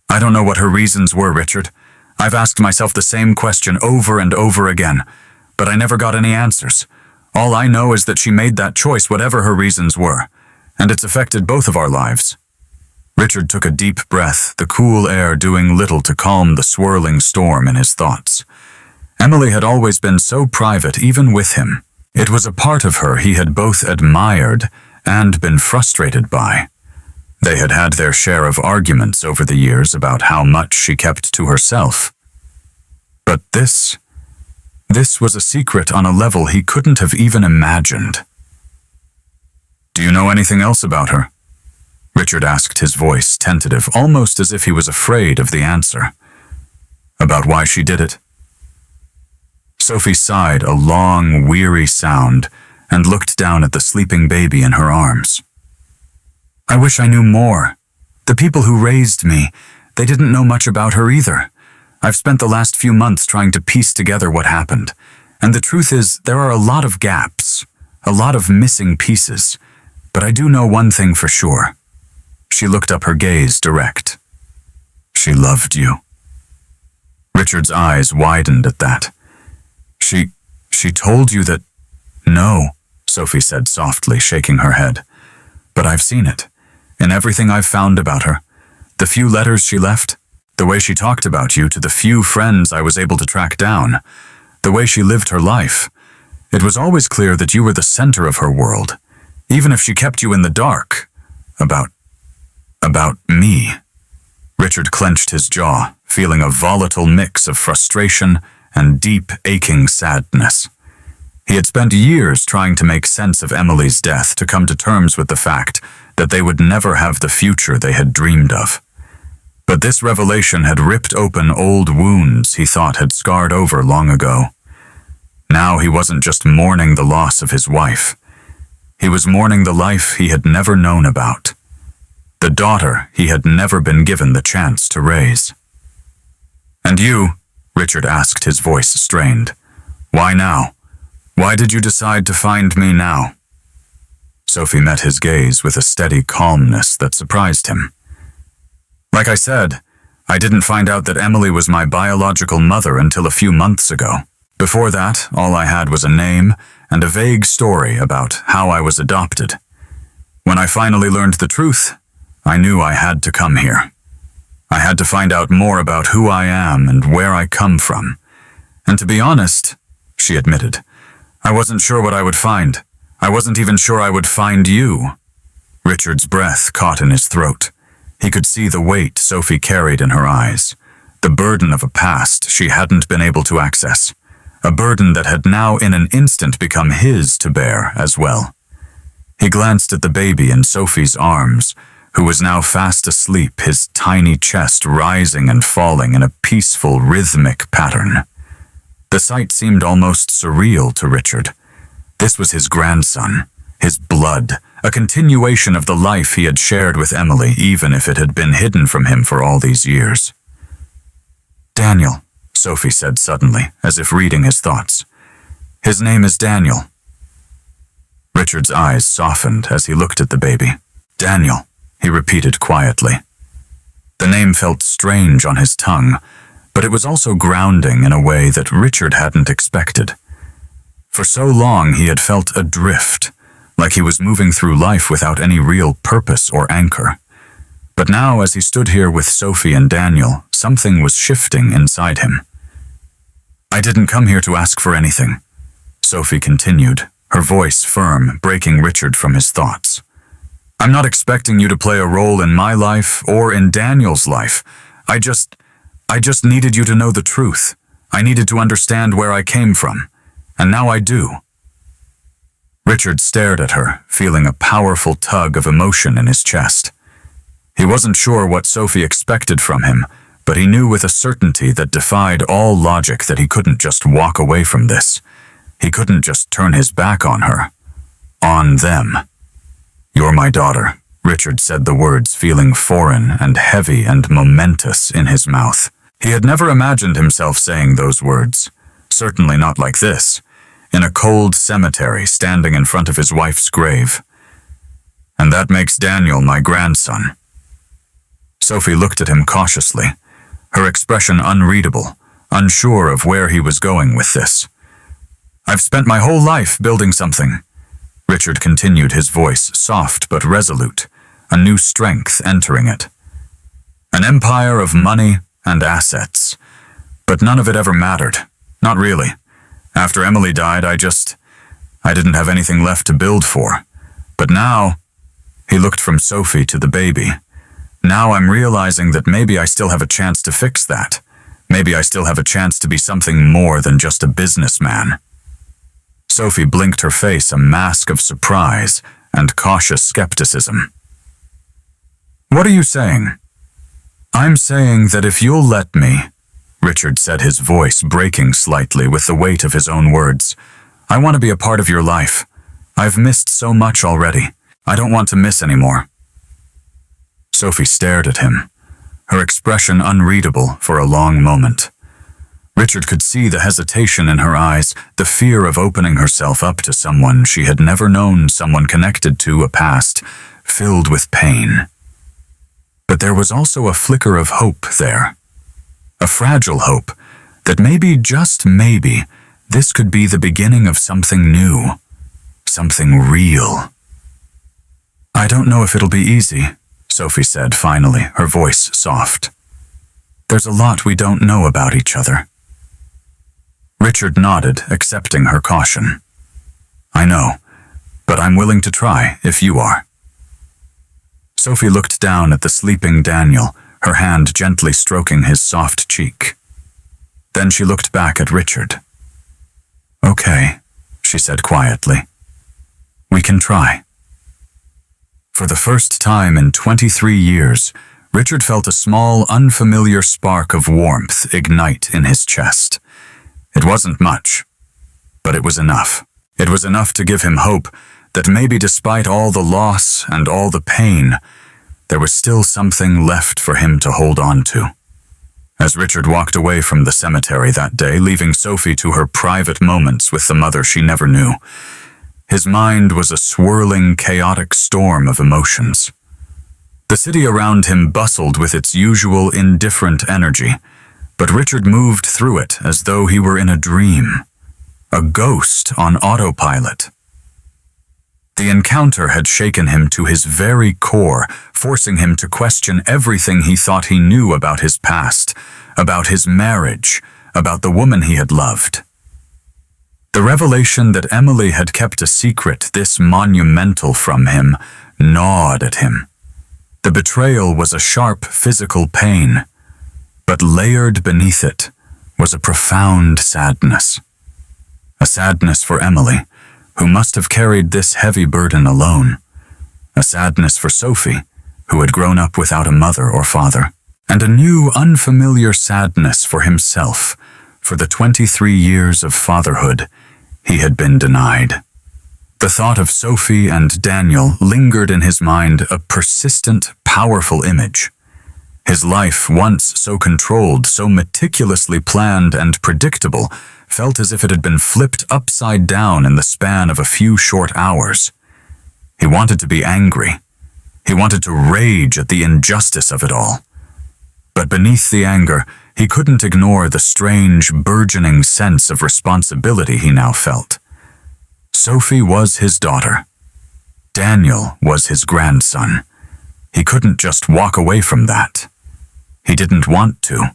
Speaker 1: "I don't know what her reasons were, Richard. I've asked myself the same question over and over again, but I never got any answers. All I know is that she made that choice, whatever her reasons were, and it's affected both of our lives." Richard took a deep breath, the cool air doing little to calm the swirling storm in his thoughts. Emily had always been so private, even with him. It was a part of her he had both admired and been frustrated by. They had had their share of arguments over the years about how much she kept to herself. But this was a secret on a level he couldn't have even imagined. "Do you know anything else about her?" Richard asked, his voice tentative, almost as if he was afraid of the answer. "About why she did it?" Sophie sighed a long, weary sound and looked down at the sleeping baby in her arms. "I wish I knew more. The people who raised me, they didn't know much about her either. I've spent the last few months trying to piece together what happened, and the truth is there are a lot of gaps, a lot of missing pieces, but I do know one thing for sure." She looked up, her gaze direct. "She loved you." Richard's eyes widened at that. She told you that—" "No," Sophie said softly, shaking her head. "But I've seen it, in everything I've found about her. The few letters she left, the way she talked about you to the few friends I was able to track down, the way she lived her life. It was always clear that you were the center of her world, even if she kept you in the dark. About me." Richard clenched his jaw, feeling a volatile mix of frustration and deep, aching sadness. He had spent years trying to make sense of Emily's death, to come to terms with the fact that they would never have the future they had dreamed of. But this revelation had ripped open old wounds he thought had scarred over long ago. Now he wasn't just mourning the loss of his wife. He was mourning the life he had never known about. The daughter he had never been given the chance to raise. "And you?" Richard asked, his voice strained. "Why now? Why did you decide to find me now?" Sophie met his gaze with a steady calmness that surprised him. "Like I said, I didn't find out that Emily was my biological mother until a few months ago. Before that, all I had was a name and a vague story about how I was adopted. When I finally learned the truth, I knew I had to come here. I had to find out more about who I am and where I come from. And to be honest," she admitted, "I wasn't sure what I would find. I wasn't even sure I would find you." Richard's breath caught in his throat. He could see the weight Sophie carried in her eyes, the burden of a past she hadn't been able to access, a burden that had now in an instant become his to bear as well. He glanced at the baby in Sophie's arms, who was now fast asleep, his tiny chest rising and falling in a peaceful, rhythmic pattern. The sight seemed almost surreal to Richard. This was his grandson, his blood, a continuation of the life he had shared with Emily, even if it had been hidden from him for all these years. "Daniel," Sophie said suddenly, as if reading his thoughts. "His name is Daniel." Richard's eyes softened as he looked at the baby. "Daniel," he repeated quietly. The name felt strange on his tongue, but it was also grounding in a way that Richard hadn't expected. For so long he had felt adrift, like he was moving through life without any real purpose or anchor. But now, as he stood here with Sophie and Daniel, something was shifting inside him. "I didn't come here to ask for anything," Sophie continued, her voice firm, breaking Richard from his thoughts. "I'm not expecting you to play a role in my life or in Daniel's life. I just needed you to know the truth. I needed to understand where I came from. And now I do." Richard stared at her, feeling a powerful tug of emotion in his chest. He wasn't sure what Sophie expected from him, but he knew with a certainty that defied all logic that he couldn't just walk away from this. He couldn't just turn his back on her. On them. "You're my daughter," Richard said the words, feeling foreign and heavy and momentous in his mouth. He had never imagined himself saying those words. Certainly not like this, in a cold cemetery standing in front of his wife's grave. "And that makes Daniel my grandson." Sophie looked at him cautiously, her expression unreadable, unsure of where he was going with this. "I've spent my whole life building something," Richard continued, his voice soft but resolute, a new strength entering it. "An empire of money and assets. But none of it ever mattered. Not really. After Emily died, I didn't have anything left to build for. But now," he looked from Sophie to the baby, "now I'm realizing that maybe I still have a chance to fix that. Maybe I still have a chance to be something more than just a businessman." Sophie blinked, her face a mask of surprise and cautious skepticism. "What are you saying?" "I'm saying that if you'll let me," Richard said, his voice breaking slightly with the weight of his own words. "I want to be a part of your life. I've missed so much already. I don't want to miss anymore." Sophie stared at him, her expression unreadable for a long moment. Richard could see the hesitation in her eyes, the fear of opening herself up to someone she had never known, someone connected to a past filled with pain. But there was also a flicker of hope there. A fragile hope that maybe, just maybe, this could be the beginning of something new, something real. "I don't know if it'll be easy," Sophie said finally, her voice soft. "There's a lot we don't know about each other." Richard nodded, accepting her caution. "I know, but I'm willing to try if you are." Sophie looked down at the sleeping Daniel, her hand gently stroking his soft cheek. Then she looked back at Richard. "Okay," she said quietly. "We can try." For the first time in 23 years, Richard felt a small, unfamiliar spark of warmth ignite in his chest. It wasn't much, but it was enough. It was enough to give him hope that maybe despite all the loss and all the pain, there was still something left for him to hold on to. As Richard walked away from the cemetery that day, leaving Sophie to her private moments with the mother she never knew, his mind was a swirling, chaotic storm of emotions. The city around him bustled with its usual indifferent energy, but Richard moved through it as though he were in a dream, a ghost on autopilot. The encounter had shaken him to his very core, forcing him to question everything he thought he knew about his past, about his marriage, about the woman he had loved. The revelation that Emily had kept a secret this monumental from him gnawed at him. The betrayal was a sharp physical pain, but layered beneath it was a profound sadness. A sadness for Emily, who must have carried this heavy burden alone. A sadness for Sophie, who had grown up without a mother or father. And a new, unfamiliar sadness for himself, for the 23 years of fatherhood he had been denied. The thought of Sophie and Daniel lingered in his mind, a persistent, powerful image. His life, once so controlled, so meticulously planned and predictable, felt as if it had been flipped upside down in the span of a few short hours. He wanted to be angry. He wanted to rage at the injustice of it all. But beneath the anger, he couldn't ignore the strange, burgeoning sense of responsibility he now felt. Sophie was his daughter. Daniel was his grandson. He couldn't just walk away from that. He didn't want to.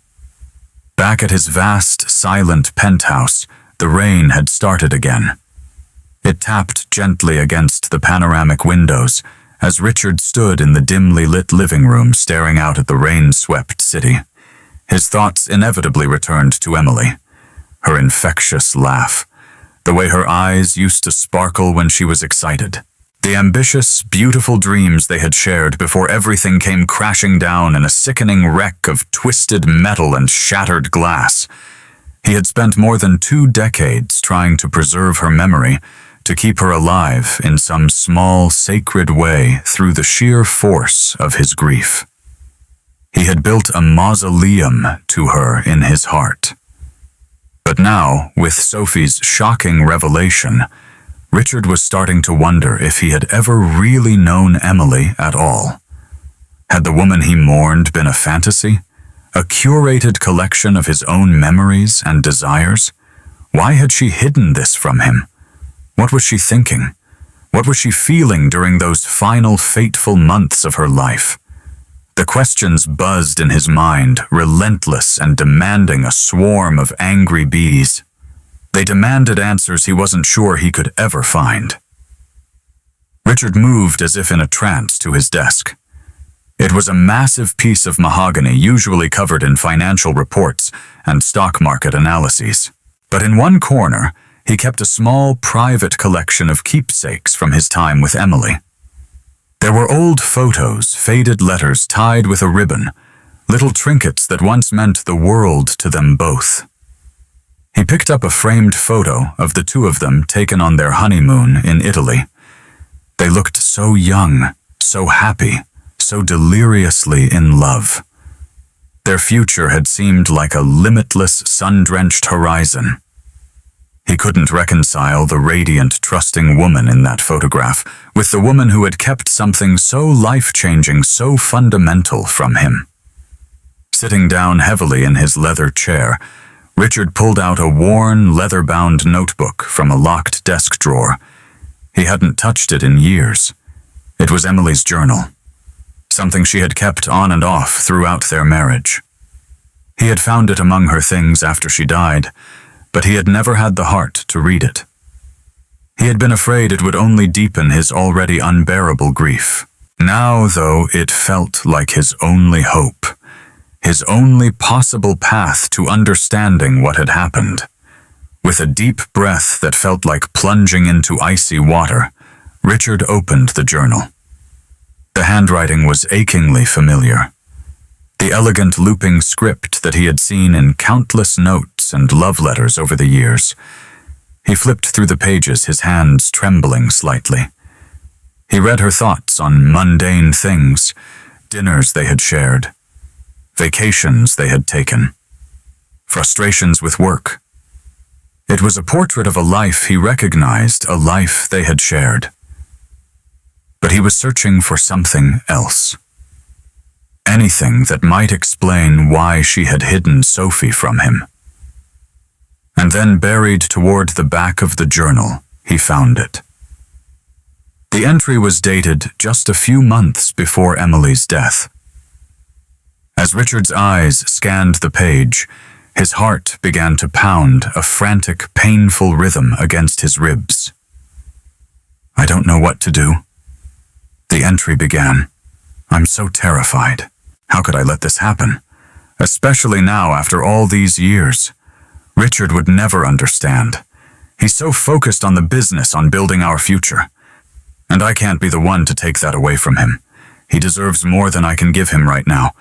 Speaker 1: Back at his vast, silent penthouse, the rain had started again. It tapped gently against the panoramic windows as Richard stood in the dimly lit living room staring out at the rain-swept city. His thoughts inevitably returned to Emily. Her infectious laugh, the way her eyes used to sparkle when she was excited. The ambitious, beautiful dreams they had shared before everything came crashing down in a sickening wreck of twisted metal and shattered glass. He had spent more than 2 decades trying to preserve her memory, to keep her alive in some small, sacred way through the sheer force of his grief. He had built a mausoleum to her in his heart. But now, with Sophie's shocking revelation, Richard was starting to wonder if he had ever really known Emily at all. Had the woman he mourned been a fantasy? A curated collection of his own memories and desires? Why had she hidden this from him? What was she thinking? What was she feeling during those final fateful months of her life? The questions buzzed in his mind, relentless and demanding a swarm of angry bees. They demanded answers he wasn't sure he could ever find. Richard moved as if in a trance to his desk. It was a massive piece of mahogany usually covered in financial reports and stock market analyses. But in one corner, he kept a small private collection of keepsakes from his time with Emily. There were old photos, faded letters tied with a ribbon, little trinkets that once meant the world to them both. He picked up a framed photo of the two of them taken on their honeymoon in Italy. They looked so young, so happy, so deliriously in love. Their future had seemed like a limitless, sun-drenched horizon. He couldn't reconcile the radiant, trusting woman in that photograph with the woman who had kept something so life-changing, so fundamental from him. Sitting down heavily in his leather chair, Richard pulled out a worn, leather-bound notebook from a locked desk drawer. He hadn't touched it in years. It was Emily's journal, something she had kept on and off throughout their marriage. He had found it among her things after she died, but he had never had the heart to read it. He had been afraid it would only deepen his already unbearable grief. Now, though, it felt like his only hope. His only possible path to understanding what had happened. With a deep breath that felt like plunging into icy water, Richard opened the journal. The handwriting was achingly familiar. The elegant looping script that he had seen in countless notes and love letters over the years. He flipped through the pages, his hands trembling slightly. He read her thoughts on mundane things, dinners they had shared, vacations they had taken, frustrations with work. It was a portrait of a life he recognized, a life they had shared. But he was searching for something else. Anything that might explain why she had hidden Sophie from him. And then buried toward the back of the journal, he found it. The entry was dated just a few months before Emily's death. As Richard's eyes scanned the page, his heart began to pound, a frantic, painful rhythm against his ribs. "I don't know what to do." The entry began. "I'm so terrified. How could I let this happen? Especially now after all these years. Richard would never understand. He's so focused on the business, on building our future. And I can't be the one to take that away from him. He deserves more than I can give him right now.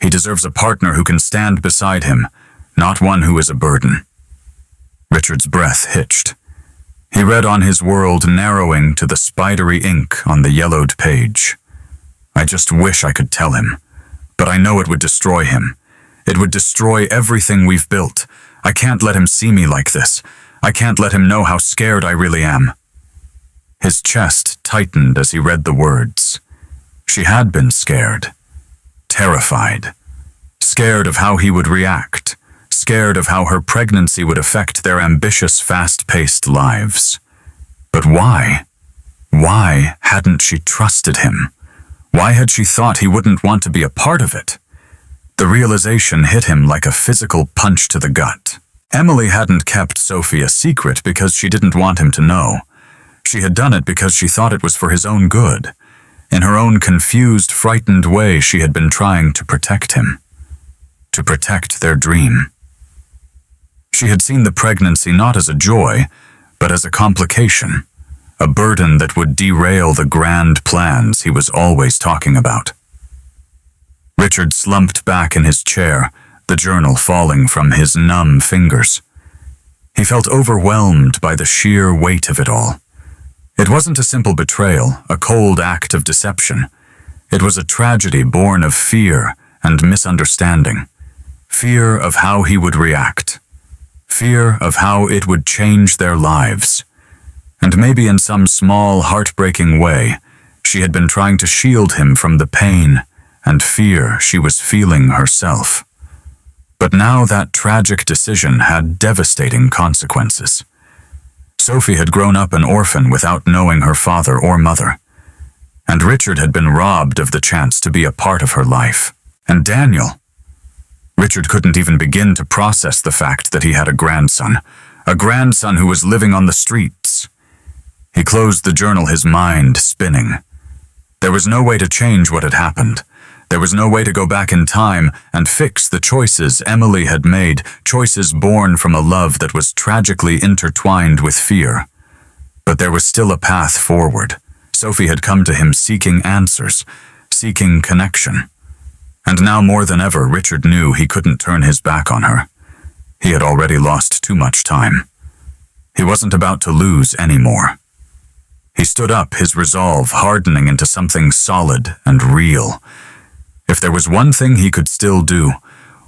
Speaker 1: He deserves a partner who can stand beside him, not one who is a burden." Richard's breath hitched. He read on his world narrowing to the spidery ink on the yellowed page. I just wish I could tell him, but I know it would destroy him. It would destroy everything we've built. I can't let him see me like this. I can't let him know how scared I really am. His chest tightened as he read the words. She had been scared. Terrified. Scared of how he would react. Scared of how her pregnancy would affect their ambitious, fast-paced lives. But why? Why hadn't she trusted him? Why had she thought he wouldn't want to be a part of it? The realization hit him like a physical punch to the gut. Emily hadn't kept Sophie a secret because she didn't want him to know. She had done it because she thought it was for his own good. In her own confused, frightened way, she had been trying to protect him. To protect their dream. She had seen the pregnancy not as a joy, but as a complication. A burden that would derail the grand plans he was always talking about. Richard slumped back in his chair, the journal falling from his numb fingers. He felt overwhelmed by the sheer weight of it all. It wasn't a simple betrayal, a cold act of deception. It was a tragedy born of fear and misunderstanding. Fear of how he would react. Fear of how it would change their lives. And maybe in some small, heartbreaking way, she had been trying to shield him from the pain and fear she was feeling herself. But now that tragic decision had devastating consequences. Sophie had grown up an orphan without knowing her father or mother, and Richard had been robbed of the chance to be a part of her life. And Daniel. Richard couldn't even begin to process the fact that he had a grandson who was living on the streets. He closed the journal, his mind spinning. There was no way to change what had happened. There was no way to go back in time and fix the choices Emily had made, choices born from a love that was tragically intertwined with fear. But there was still a path forward. Sophie had come to him seeking answers, seeking connection. And now more than ever, Richard knew he couldn't turn his back on her. He had already lost too much time. He wasn't about to lose anymore. He stood up, his resolve hardening into something solid and real. If there was one thing he could still do,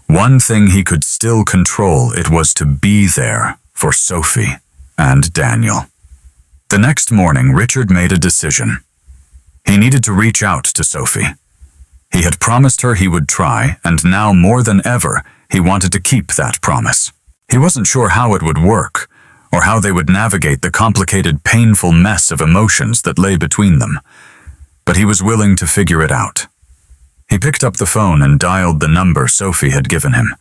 Speaker 1: one thing he could still control, it was to be there for Sophie and Daniel. The next morning, Richard made a decision. He needed to reach out to Sophie. He had promised her he would try, and now more than ever, he wanted to keep that promise. He wasn't sure how it would work, or how they would navigate the complicated, painful mess of emotions that lay between them. But he was willing to figure it out. He picked up the phone and dialed the number Sophie had given him.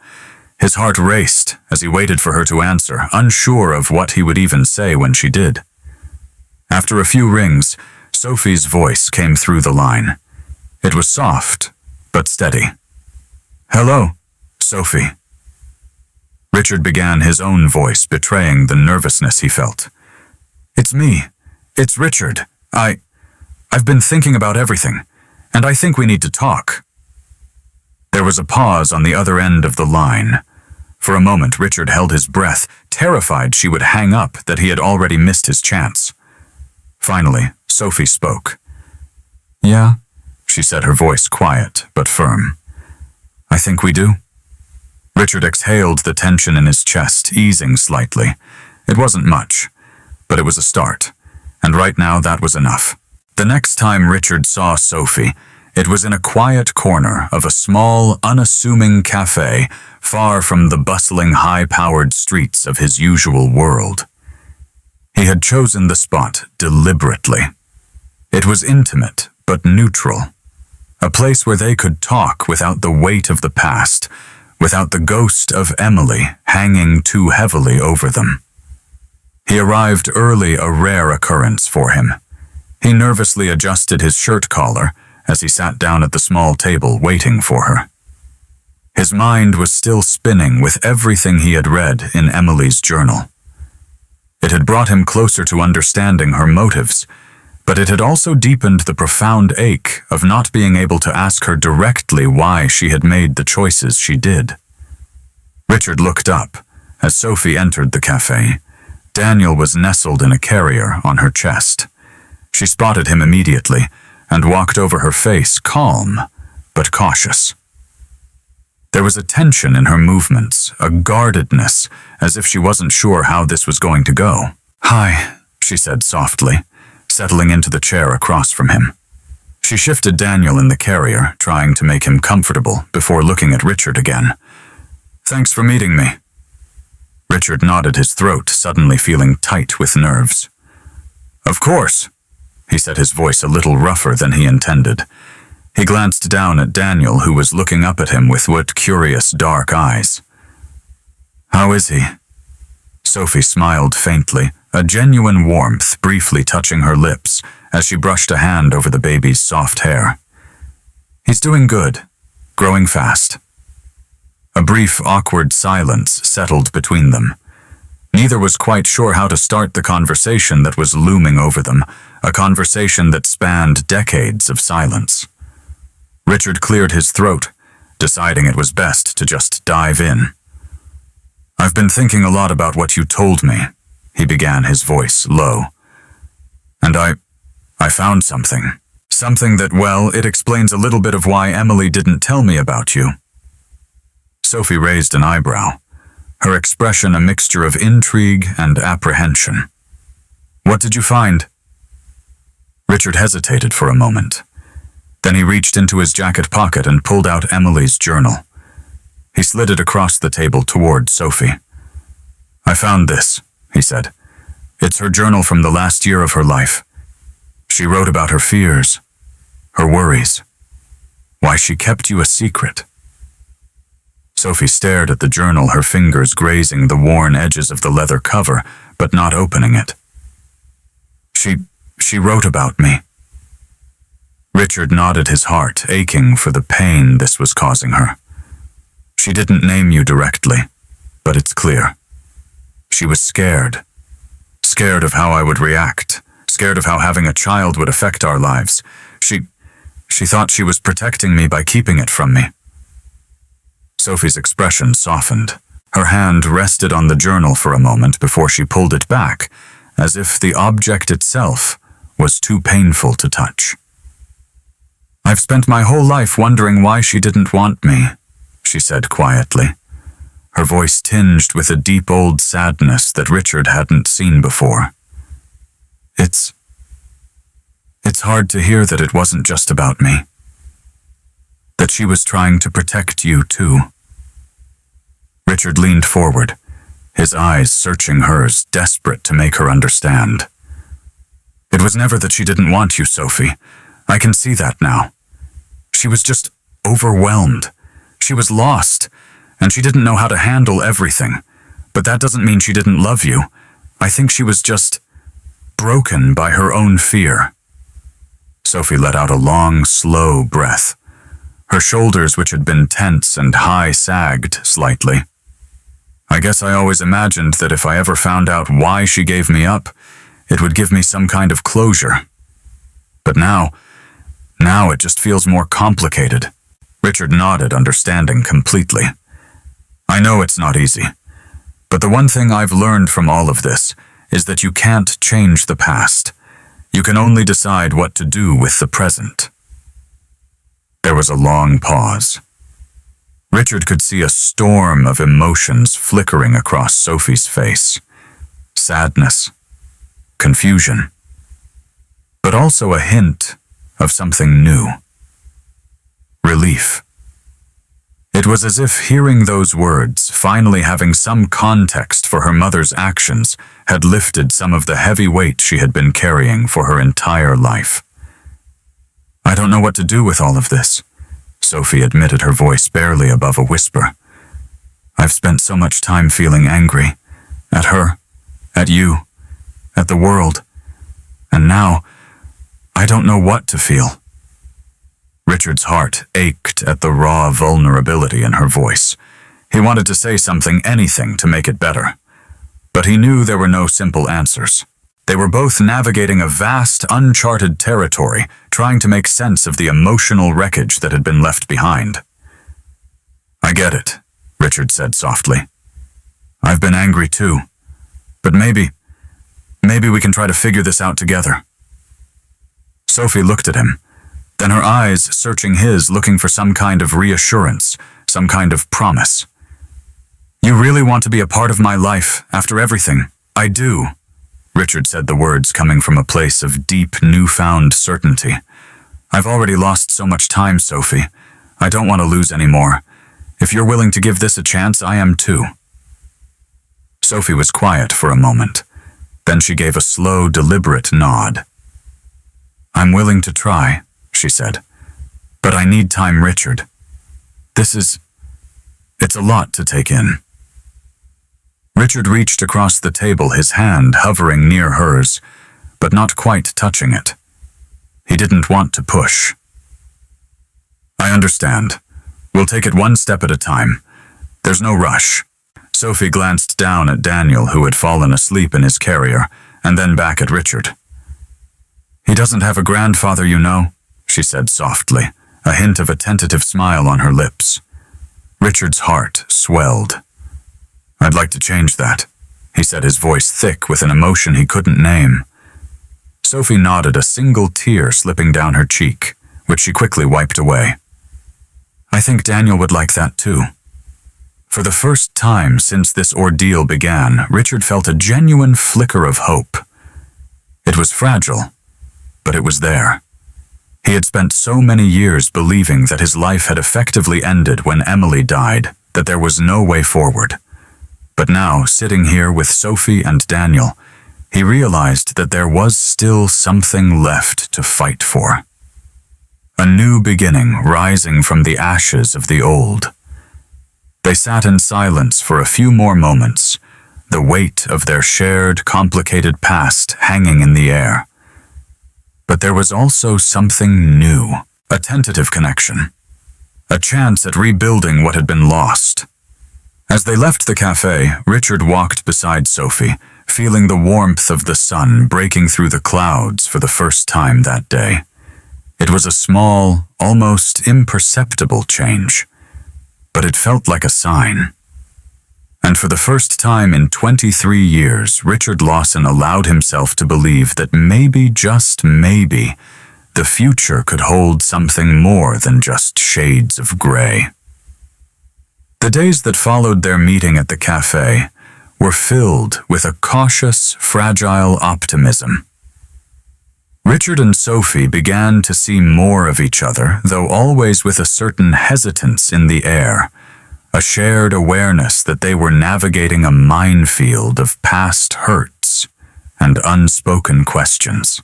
Speaker 1: His heart raced as he waited for her to answer, unsure of what he would even say when she did. After a few rings, Sophie's voice came through the line. It was soft, but steady. "Hello, Sophie." Richard began, his own voice betraying the nervousness he felt. "It's me. It's Richard. I've been thinking about everything, and I think we need to talk." There was a pause on the other end of the line. For a moment, Richard held his breath, terrified she would hang up, that he had already missed his chance. Finally, Sophie spoke. "Yeah," she said, her voice quiet but firm. "I think we do." Richard exhaled the tension in his chest, easing slightly. It wasn't much, but it was a start, and right now that was enough. The next time Richard saw Sophie, it was in a quiet corner of a small, unassuming cafe, far from the bustling, high-powered streets of his usual world. He had chosen the spot deliberately. It was intimate, but neutral. A place where they could talk without the weight of the past, without the ghost of Emily hanging too heavily over them. He arrived early, a rare occurrence for him. He nervously adjusted his shirt collar as he sat down at the small table waiting for her. His mind was still spinning with everything he had read in Emily's journal. It had brought him closer to understanding her motives, but it had also deepened the profound ache of not being able to ask her directly why she had made the choices she did. Richard looked up as Sophie entered the cafe, Daniel was nestled in a carrier on her chest. She spotted him immediately and walked over her face, calm but cautious. There was a tension in her movements, a guardedness, as if she wasn't sure how this was going to go. "Hi," she said softly, settling into the chair across from him. She shifted Daniel in the carrier, trying to make him comfortable before looking at Richard again. "Thanks for meeting me." Richard nodded, his throat suddenly feeling tight with nerves. "Of course," he said, his voice a little rougher than he intended. He glanced down at Daniel, who was looking up at him with what curious dark eyes. "How is he?" Sophie smiled faintly, a genuine warmth briefly touching her lips as she brushed a hand over the baby's soft hair. "He's doing good, growing fast." A brief, awkward silence settled between them. Neither was quite sure how to start the conversation that was looming over them, a conversation that spanned decades of silence. Richard cleared his throat, deciding it was best to just dive in. "I've been thinking a lot about what you told me," he began, his voice low. "And I found something. Something that, well, it explains a little bit of why Emily didn't tell me about you." Sophie raised an eyebrow, her expression a mixture of intrigue and apprehension. "What did you find?" Richard hesitated for a moment. Then he reached into his jacket pocket and pulled out Emily's journal. He slid it across the table toward Sophie. "I found this," he said. "It's her journal from the last year of her life. She wrote about her fears, her worries, why she kept you a secret." Sophie stared at the journal, her fingers grazing the worn edges of the leather cover, but not opening it. She wrote about me." Richard nodded, his heart aching for the pain this was causing her. "She didn't name you directly, but it's clear. She was scared. Scared of how I would react, scared of how having a child would affect our lives. She thought she was protecting me by keeping it from me." Sophie's expression softened. Her hand rested on the journal for a moment before she pulled it back, as if the object itself was too painful to touch. "I've spent my whole life wondering why she didn't want me," she said quietly, her voice tinged with a deep old sadness that Richard hadn't seen before. It's hard to hear that it wasn't just about me. That she was trying to protect you too." Richard leaned forward, his eyes searching hers, desperate to make her understand. "It was never that she didn't want you, Sophie. I can see that now. She was just overwhelmed. She was lost, and she didn't know how to handle everything. But that doesn't mean she didn't love you. I think she was just broken by her own fear." Sophie let out a long, slow breath. Her shoulders, which had been tense and high, sagged slightly. "I guess I always imagined that if I ever found out why she gave me up, it would give me some kind of closure. But now it just feels more complicated." Richard nodded, understanding completely. "I know it's not easy, but the one thing I've learned from all of this is that you can't change the past. You can only decide what to do with the present." There was a long pause. Richard could see a storm of emotions flickering across Sophie's face. Sadness, confusion, but also a hint of something new. Relief. It was as if hearing those words, finally having some context for her mother's actions, had lifted some of the heavy weight she had been carrying for her entire life. "I don't know what to do with all of this," Sophie admitted, her voice barely above a whisper. "I've spent so much time feeling angry. At her, at you, at the world. And now, I don't know what to feel." Richard's heart ached at the raw vulnerability in her voice. He wanted to say something, anything, to make it better. But he knew there were no simple answers. They were both navigating a vast, uncharted territory, trying to make sense of the emotional wreckage that had been left behind. "I get it," Richard said softly. "I've been angry too. But maybe Maybe we can try to figure this out together." Sophie looked at him, then her eyes searching his, looking for some kind of reassurance, some kind of promise. "You really want to be a part of my life, after everything?" "I do," Richard said, the words coming from a place of deep, newfound certainty. "I've already lost so much time, Sophie. I don't want to lose any more. If you're willing to give this a chance, I am too." Sophie was quiet for a moment. Then she gave a slow, deliberate nod. "I'm willing to try," she said. "But I need time, Richard. It's a lot to take in." Richard reached across the table, his hand hovering near hers, but not quite touching it. He didn't want to push. "I understand. We'll take it one step at a time. There's no rush." Sophie glanced down at Daniel, who had fallen asleep in his carrier, and then back at Richard. "He doesn't have a grandfather, you know," she said softly, a hint of a tentative smile on her lips. Richard's heart swelled. "I'd like to change that," he said, his voice thick with an emotion he couldn't name. Sophie nodded, a single tear slipping down her cheek, which she quickly wiped away. "I think Daniel would like that too." For the first time since this ordeal began, Richard felt a genuine flicker of hope. It was fragile, but it was there. He had spent so many years believing that his life had effectively ended when Emily died, that there was no way forward. But now, sitting here with Sophie and Daniel, he realized that there was still something left to fight for. A new beginning rising from the ashes of the old. They sat in silence for a few more moments, the weight of their shared, complicated past hanging in the air. But there was also something new, a tentative connection, a chance at rebuilding what had been lost. As they left the cafe, Richard walked beside Sophie, feeling the warmth of the sun breaking through the clouds for the first time that day. It was a small, almost imperceptible change, but it felt like a sign. And for the first time in 23 years, Richard Lawson allowed himself to believe that maybe, just maybe, the future could hold something more than just shades of gray. The days that followed their meeting at the cafe were filled with a cautious, fragile optimism. Richard and Sophie began to see more of each other, though always with a certain hesitance in the air, a shared awareness that they were navigating a minefield of past hurts and unspoken questions.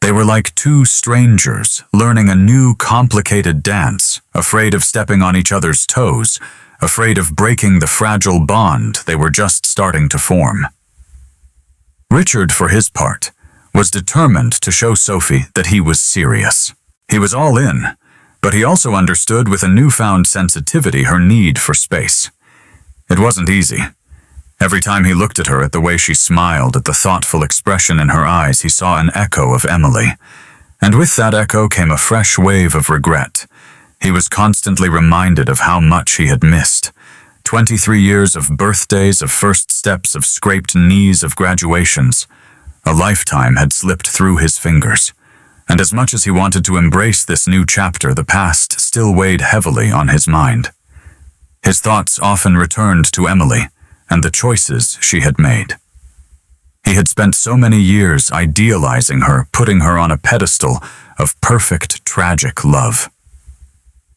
Speaker 1: They were like two strangers learning a new complicated dance, afraid of stepping on each other's toes, afraid of breaking the fragile bond they were just starting to form. Richard, for his part, was determined to show Sophie that he was serious. He was all in, but he also understood with a newfound sensitivity her need for space. It wasn't easy. Every time he looked at her, at the way she smiled, at the thoughtful expression in her eyes, he saw an echo of Emily. And with that echo came a fresh wave of regret. He was constantly reminded of how much he had missed. 23 years of birthdays, of first steps, of scraped knees, of graduations. A lifetime had slipped through his fingers. And as much as he wanted to embrace this new chapter, the past still weighed heavily on his mind. His thoughts often returned to Emily and the choices she had made. He had spent so many years idealizing her, putting her on a pedestal of perfect, tragic love.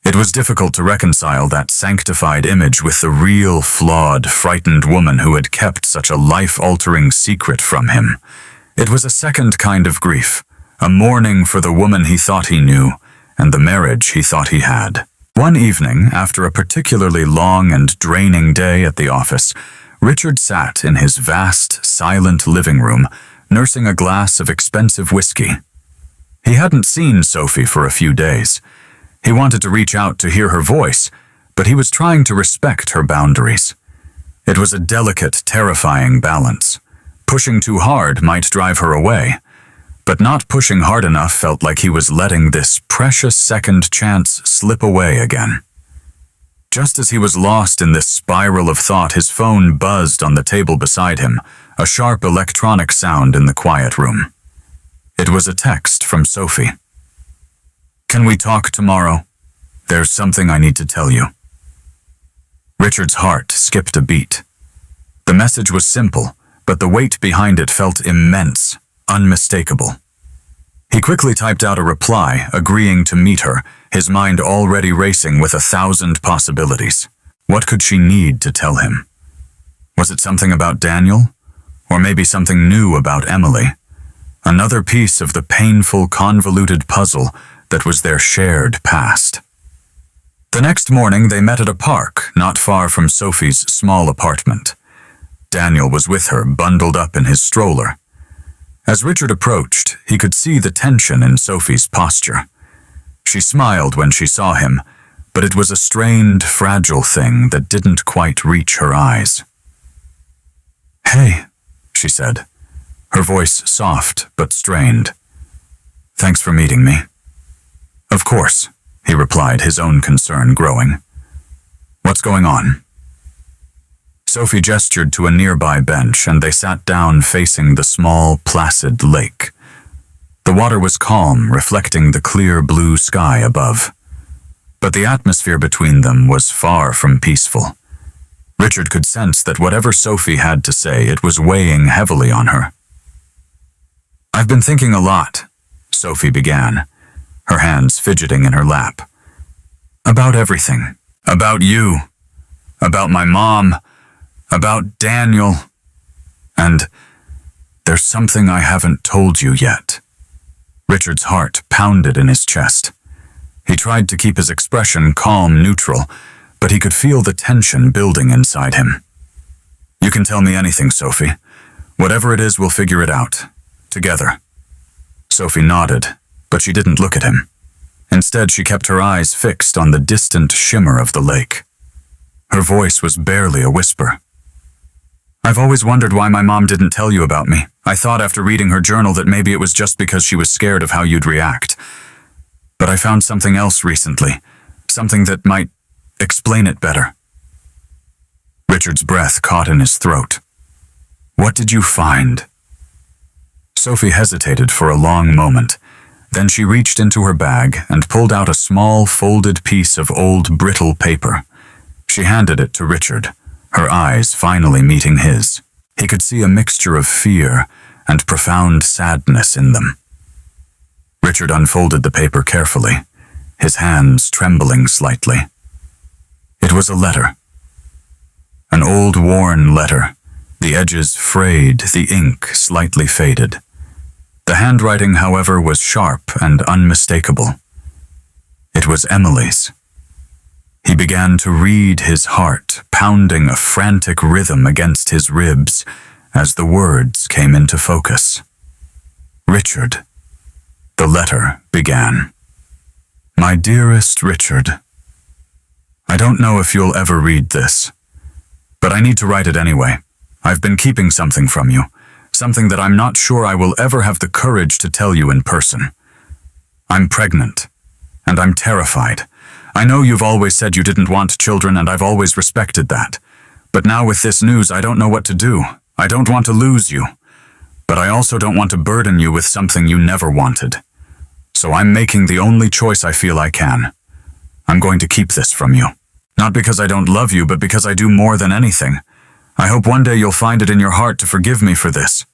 Speaker 1: It was difficult to reconcile that sanctified image with the real, flawed, frightened woman who had kept such a life-altering secret from him. It was a second kind of grief, a mourning for the woman he thought he knew and the marriage he thought he had. One evening, after a particularly long and draining day at the office, Richard sat in his vast, silent living room, nursing a glass of expensive whiskey. He hadn't seen Sophie for a few days. He wanted to reach out to hear her voice, but he was trying to respect her boundaries. It was a delicate, terrifying balance. Pushing too hard might drive her away, but not pushing hard enough felt like he was letting this precious second chance slip away again. Just as he was lost in this spiral of thought, his phone buzzed on the table beside him, a sharp electronic sound in the quiet room. It was a text from Sophie. "Can we talk tomorrow? There's something I need to tell you." Richard's heart skipped a beat. The message was simple, but the weight behind it felt immense, unmistakable. He quickly typed out a reply, agreeing to meet her, his mind already racing with 1,000 possibilities. What could she need to tell him? Was it something about Daniel? Or maybe something new about Emily? Another piece of the painful, convoluted puzzle that was their shared past. The next morning they met at a park not far from Sophie's small apartment. Daniel was with her, bundled up in his stroller. As Richard approached, he could see the tension in Sophie's posture. She smiled when she saw him, but it was a strained, fragile thing that didn't quite reach her eyes. "Hey," she said, her voice soft but strained. "Thanks for meeting me." "Of course," he replied, his own concern growing. "What's going on?" Sophie gestured to a nearby bench, and they sat down facing the small, placid lake. The water was calm, reflecting the clear blue sky above. But the atmosphere between them was far from peaceful. Richard could sense that whatever Sophie had to say, it was weighing heavily on her. "I've been thinking a lot," Sophie began, her hands fidgeting in her lap. "About everything. About you. About my mom. About Daniel. And there's something I haven't told you yet." Richard's heart pounded in his chest. He tried to keep his expression calm, neutral, but he could feel the tension building inside him. "You can tell me anything, Sophie. Whatever it is, we'll figure it out. Together." Sophie nodded, but she didn't look at him. Instead, she kept her eyes fixed on the distant shimmer of the lake. Her voice was barely a whisper. "I've always wondered why my mom didn't tell you about me. I thought after reading her journal that maybe it was just because she was scared of how you'd react. But I found something else recently, something that might explain it better." Richard's breath caught in his throat. "What did you find?" Sophie hesitated for a long moment. Then she reached into her bag and pulled out a small, folded piece of old, brittle paper. She handed it to Richard, her eyes finally meeting his. He could see a mixture of fear and profound sadness in them. Richard unfolded the paper carefully, his hands trembling slightly. It was a letter. An old, worn letter, the edges frayed, the ink slightly faded. The handwriting, however, was sharp and unmistakable. It was Emily's. He began to read, his heart pounding a frantic rhythm against his ribs as the words came into focus. "Richard," the letter began. "My dearest Richard, I don't know if you'll ever read this, but I need to write it anyway. I've been keeping something from you, something that I'm not sure I will ever have the courage to tell you in person. I'm pregnant, and I'm terrified. I know you've always said you didn't want children, and I've always respected that. But now with this news, I don't know what to do. I don't want to lose you. But I also don't want to burden you with something you never wanted. So I'm making the only choice I feel I can. I'm going to keep this from you. Not because I don't love you, but because I do more than anything. I hope one day you'll find it in your heart to forgive me for this."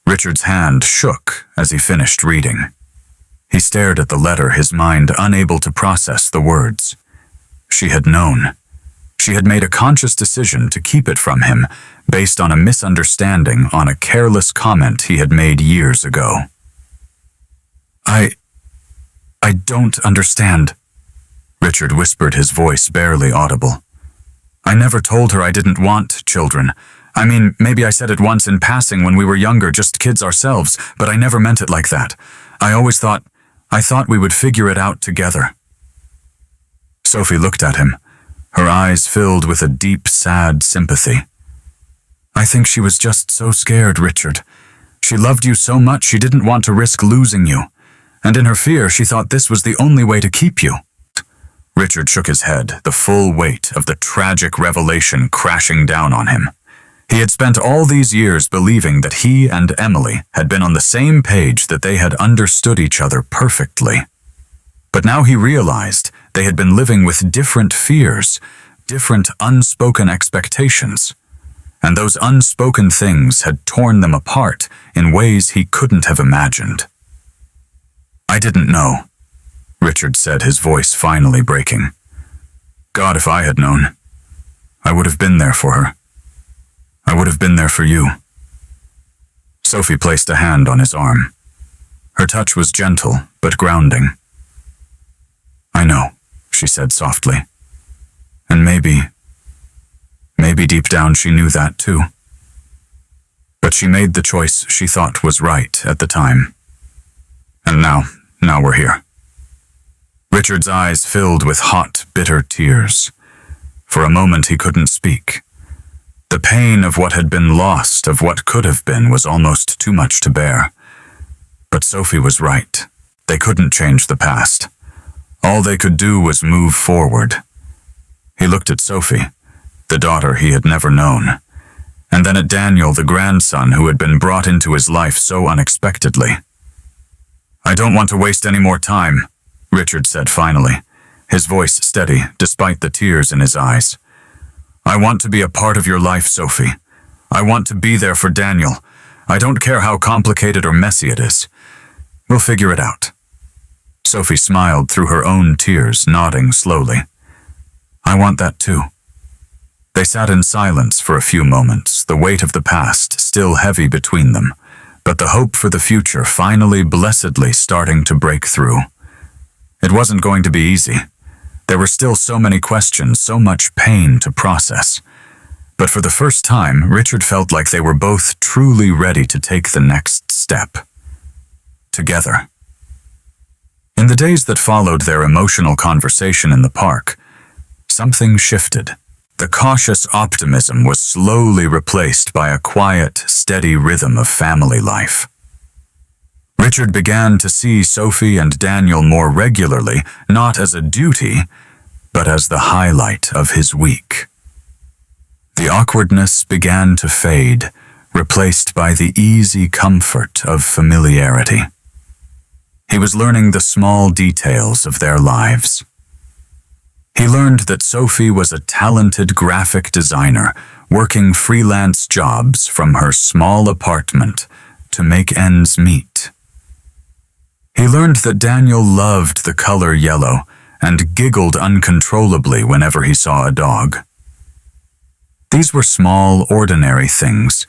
Speaker 1: Richard's hand shook as he finished reading. He stared at the letter, his mind unable to process the words. She had known. She had made a conscious decision to keep it from him, based on a misunderstanding on a careless comment he had made years ago. I don't understand," Richard whispered, his voice barely audible. "I never told her I didn't want children. I mean, maybe I said it once in passing when we were younger, just kids ourselves, but I never meant it like that. I thought we would figure it out together." Sophie looked at him, her eyes filled with a deep, sad sympathy. "I think she was just so scared, Richard. She loved you so much she didn't want to risk losing you. And in her fear, she thought this was the only way to keep you." Richard shook his head, the full weight of the tragic revelation crashing down on him. He had spent all these years believing that he and Emily had been on the same page, that they had understood each other perfectly. But now he realized they had been living with different fears, different unspoken expectations. And those unspoken things had torn them apart in ways he couldn't have imagined. "I didn't know," Richard said, his voice finally breaking. "God, if I had known, I would have been there for her. I would have been there for you." Sophie placed a hand on his arm. Her touch was gentle, but grounding. "I know," she said softly. "And maybe deep down she knew that too. But she made the choice she thought was right at the time. And now we're here." Richard's eyes filled with hot, bitter tears. For a moment he couldn't speak. The pain of what had been lost, of what could have been, was almost too much to bear. But Sophie was right. They couldn't change the past. All they could do was move forward. He looked at Sophie, the daughter he had never known, and then at Daniel, the grandson who had been brought into his life so unexpectedly. "I don't want to waste any more time," Richard said finally, his voice steady despite the tears in his eyes. "I want to be a part of your life, Sophie. I want to be there for Daniel. I don't care how complicated or messy it is. We'll figure it out." Sophie smiled through her own tears, nodding slowly. "I want that too." They sat in silence for a few moments, the weight of the past still heavy between them, but the hope for the future finally blessedly starting to break through. It wasn't going to be easy. There were still so many questions, so much pain to process. But for the first time, Richard felt like they were both truly ready to take the next step. Together. In the days that followed their emotional conversation in the park, something shifted. The cautious optimism was slowly replaced by a quiet, steady rhythm of family life. Richard began to see Sophie and Daniel more regularly, not as a duty, but as the highlight of his week. The awkwardness began to fade, replaced by the easy comfort of familiarity. He was learning the small details of their lives. He learned that Sophie was a talented graphic designer, working freelance jobs from her small apartment to make ends meet. He learned that Daniel loved the color yellow and giggled uncontrollably whenever he saw a dog. These were small, ordinary things,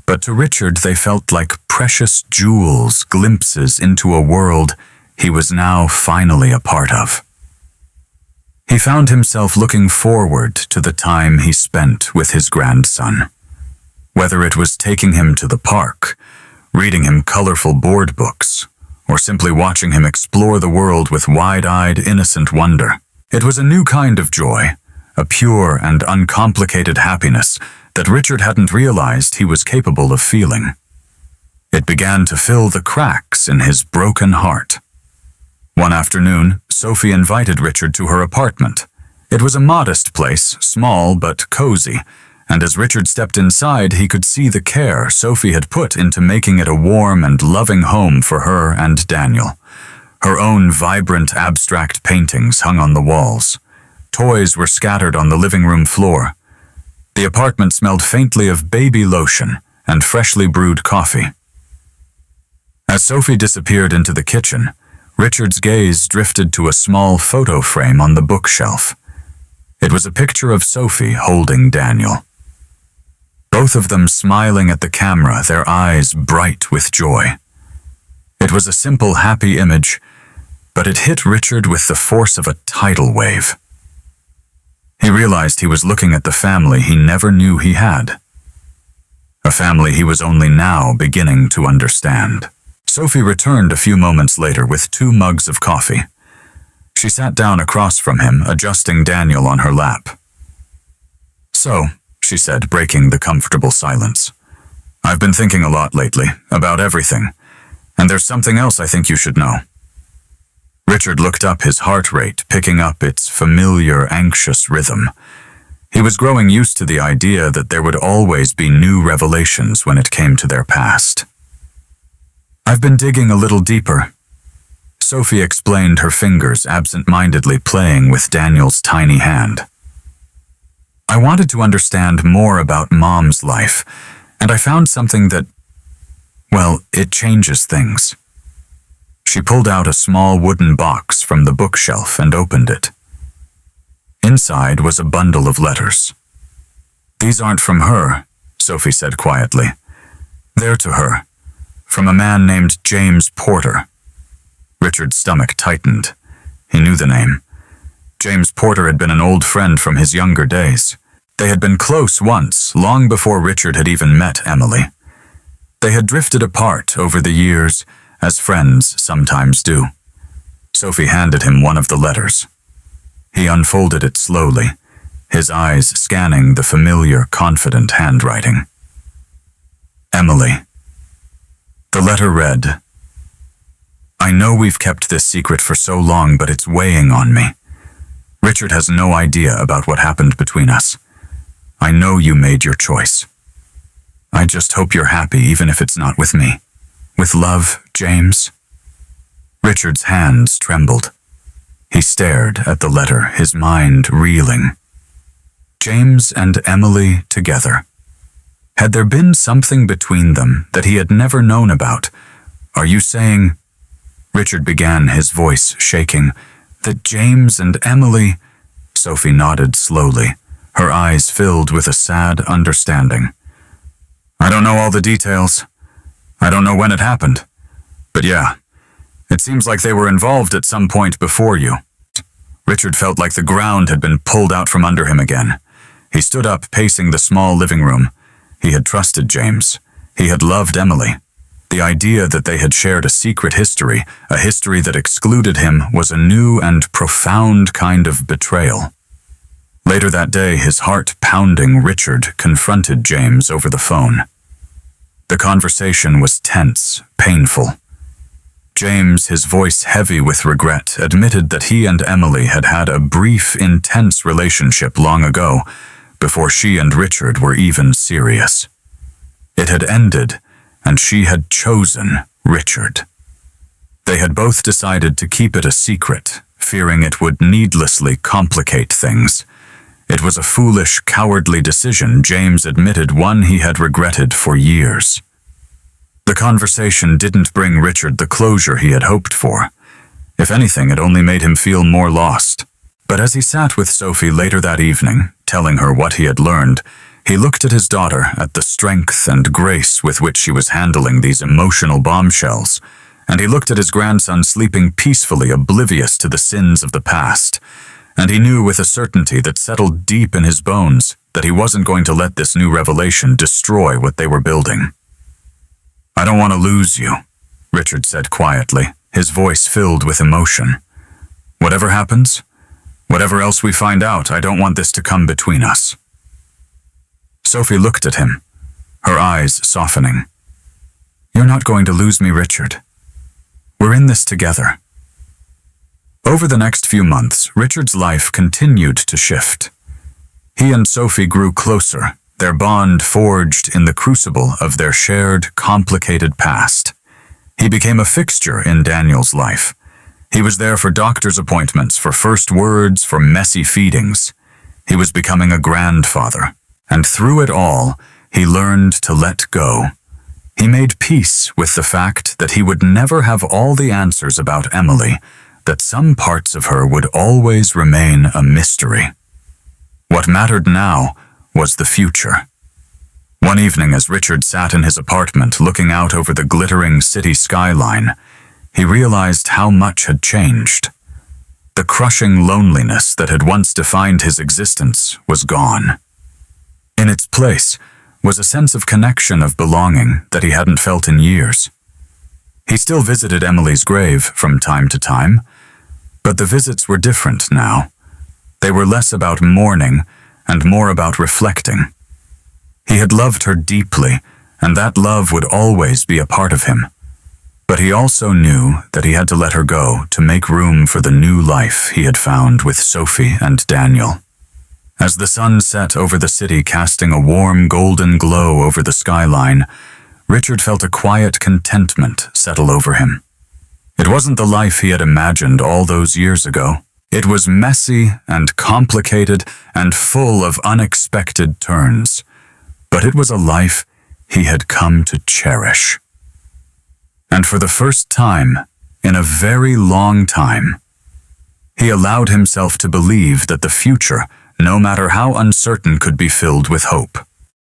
Speaker 1: but to Richard they felt like precious jewels, glimpses into a world he was now finally a part of. He found himself looking forward to the time he spent with his grandson. Whether it was taking him to the park, reading him colorful board books, or simply watching him explore the world with wide-eyed, innocent wonder. It was a new kind of joy, a pure and uncomplicated happiness that Richard hadn't realized he was capable of feeling. It began to fill the cracks in his broken heart. One afternoon, Sophie invited Richard to her apartment. It was a modest place, small but cozy, and as Richard stepped inside, he could see the care Sophie had put into making it a warm and loving home for her and Daniel. Her own vibrant, abstract paintings hung on the walls. Toys were scattered on the living room floor. The apartment smelled faintly of baby lotion and freshly brewed coffee. As Sophie disappeared into the kitchen, Richard's gaze drifted to a small photo frame on the bookshelf. It was a picture of Sophie holding Daniel. Both of them smiling at the camera, their eyes bright with joy. It was a simple, happy image, but it hit Richard with the force of a tidal wave. He realized he was looking at the family he never knew he had. A family he was only now beginning to understand. Sophie returned a few moments later with 2 mugs of coffee. She sat down across from him, adjusting Daniel on her lap. "So," she said, breaking the comfortable silence, "I've been thinking a lot lately, about everything, and there's something else I think you should know." Richard looked up, his heart rate picking up its familiar, anxious rhythm. He was growing used to the idea that there would always be new revelations when it came to their past. "I've been digging a little deeper," Sophie explained, her fingers absent-mindedly playing with Daniel's tiny hand. "I wanted to understand more about Mom's life, and I found something that, well, it changes things." She pulled out a small wooden box from the bookshelf and opened it. Inside was a bundle of letters. "These aren't from her," Sophie said quietly. "They're to her, from a man named James Porter." Richard's stomach tightened. He knew the name. James Porter had been an old friend from his younger days. They had been close once, long before Richard had even met Emily. They had drifted apart over the years, as friends sometimes do. Sophie handed him one of the letters. He unfolded it slowly, his eyes scanning the familiar, confident handwriting. "Emily." The letter read, "I know we've kept this secret for so long, but it's weighing on me. Richard has no idea about what happened between us. I know you made your choice. I just hope you're happy, even if it's not with me. With love, James." Richard's hands trembled. He stared at the letter, his mind reeling. James and Emily together. Had there been something between them that he had never known about? "Are you saying," Richard began, his voice shaking, "that James and Emily—" Sophie nodded slowly, her eyes filled with a sad understanding. "I don't know all the details. I don't know when it happened. But yeah, it seems like they were involved at some point before you." Richard felt like the ground had been pulled out from under him again. He stood up, pacing the small living room. He had trusted James. He had loved Emily. The idea that they had shared a secret history, a history that excluded him, was a new and profound kind of betrayal. Later that day, his heart pounding, Richard confronted James over the phone. The conversation was tense, painful. James, his voice heavy with regret, admitted that he and Emily had had a brief, intense relationship long ago, before she and Richard were even serious. It had ended, and she had chosen Richard. They had both decided to keep it a secret, fearing it would needlessly complicate things. It was a foolish, cowardly decision, James admitted, one he had regretted for years. The conversation didn't bring Richard the closure he had hoped for. If anything, it only made him feel more lost. But as he sat with Sophie later that evening, telling her what he had learned, he looked at his daughter, at the strength and grace with which she was handling these emotional bombshells, and he looked at his grandson sleeping peacefully, oblivious to the sins of the past, and he knew with a certainty that settled deep in his bones that he wasn't going to let this new revelation destroy what they were building. "I don't want to lose you," Richard said quietly, his voice filled with emotion. "Whatever happens, whatever else we find out, I don't want this to come between us." Sophie looked at him, her eyes softening. "You're not going to lose me, Richard. We're in this together." Over the next few months, Richard's life continued to shift. He and Sophie grew closer, their bond forged in the crucible of their shared, complicated past. He became a fixture in Daniel's life. He was there for doctor's appointments, for first words, for messy feedings. He was becoming a grandfather, and through it all, he learned to let go. He made peace with the fact that he would never have all the answers about Emily, that some parts of her would always remain a mystery. What mattered now was the future. One evening, as Richard sat in his apartment looking out over the glittering city skyline, he realized how much had changed. The crushing loneliness that had once defined his existence was gone. In its place was a sense of connection, of belonging that he hadn't felt in years. He still visited Emily's grave from time to time, but the visits were different now. They were less about mourning and more about reflecting. He had loved her deeply, and that love would always be a part of him. But he also knew that he had to let her go to make room for the new life he had found with Sophie and Daniel. As the sun set over the city, casting a warm golden glow over the skyline, Richard felt a quiet contentment settle over him. It wasn't the life he had imagined all those years ago. It was messy and complicated and full of unexpected turns, but it was a life he had come to cherish. And for the first time, in a very long time, he allowed himself to believe that the future, no matter how uncertain, could be filled with hope.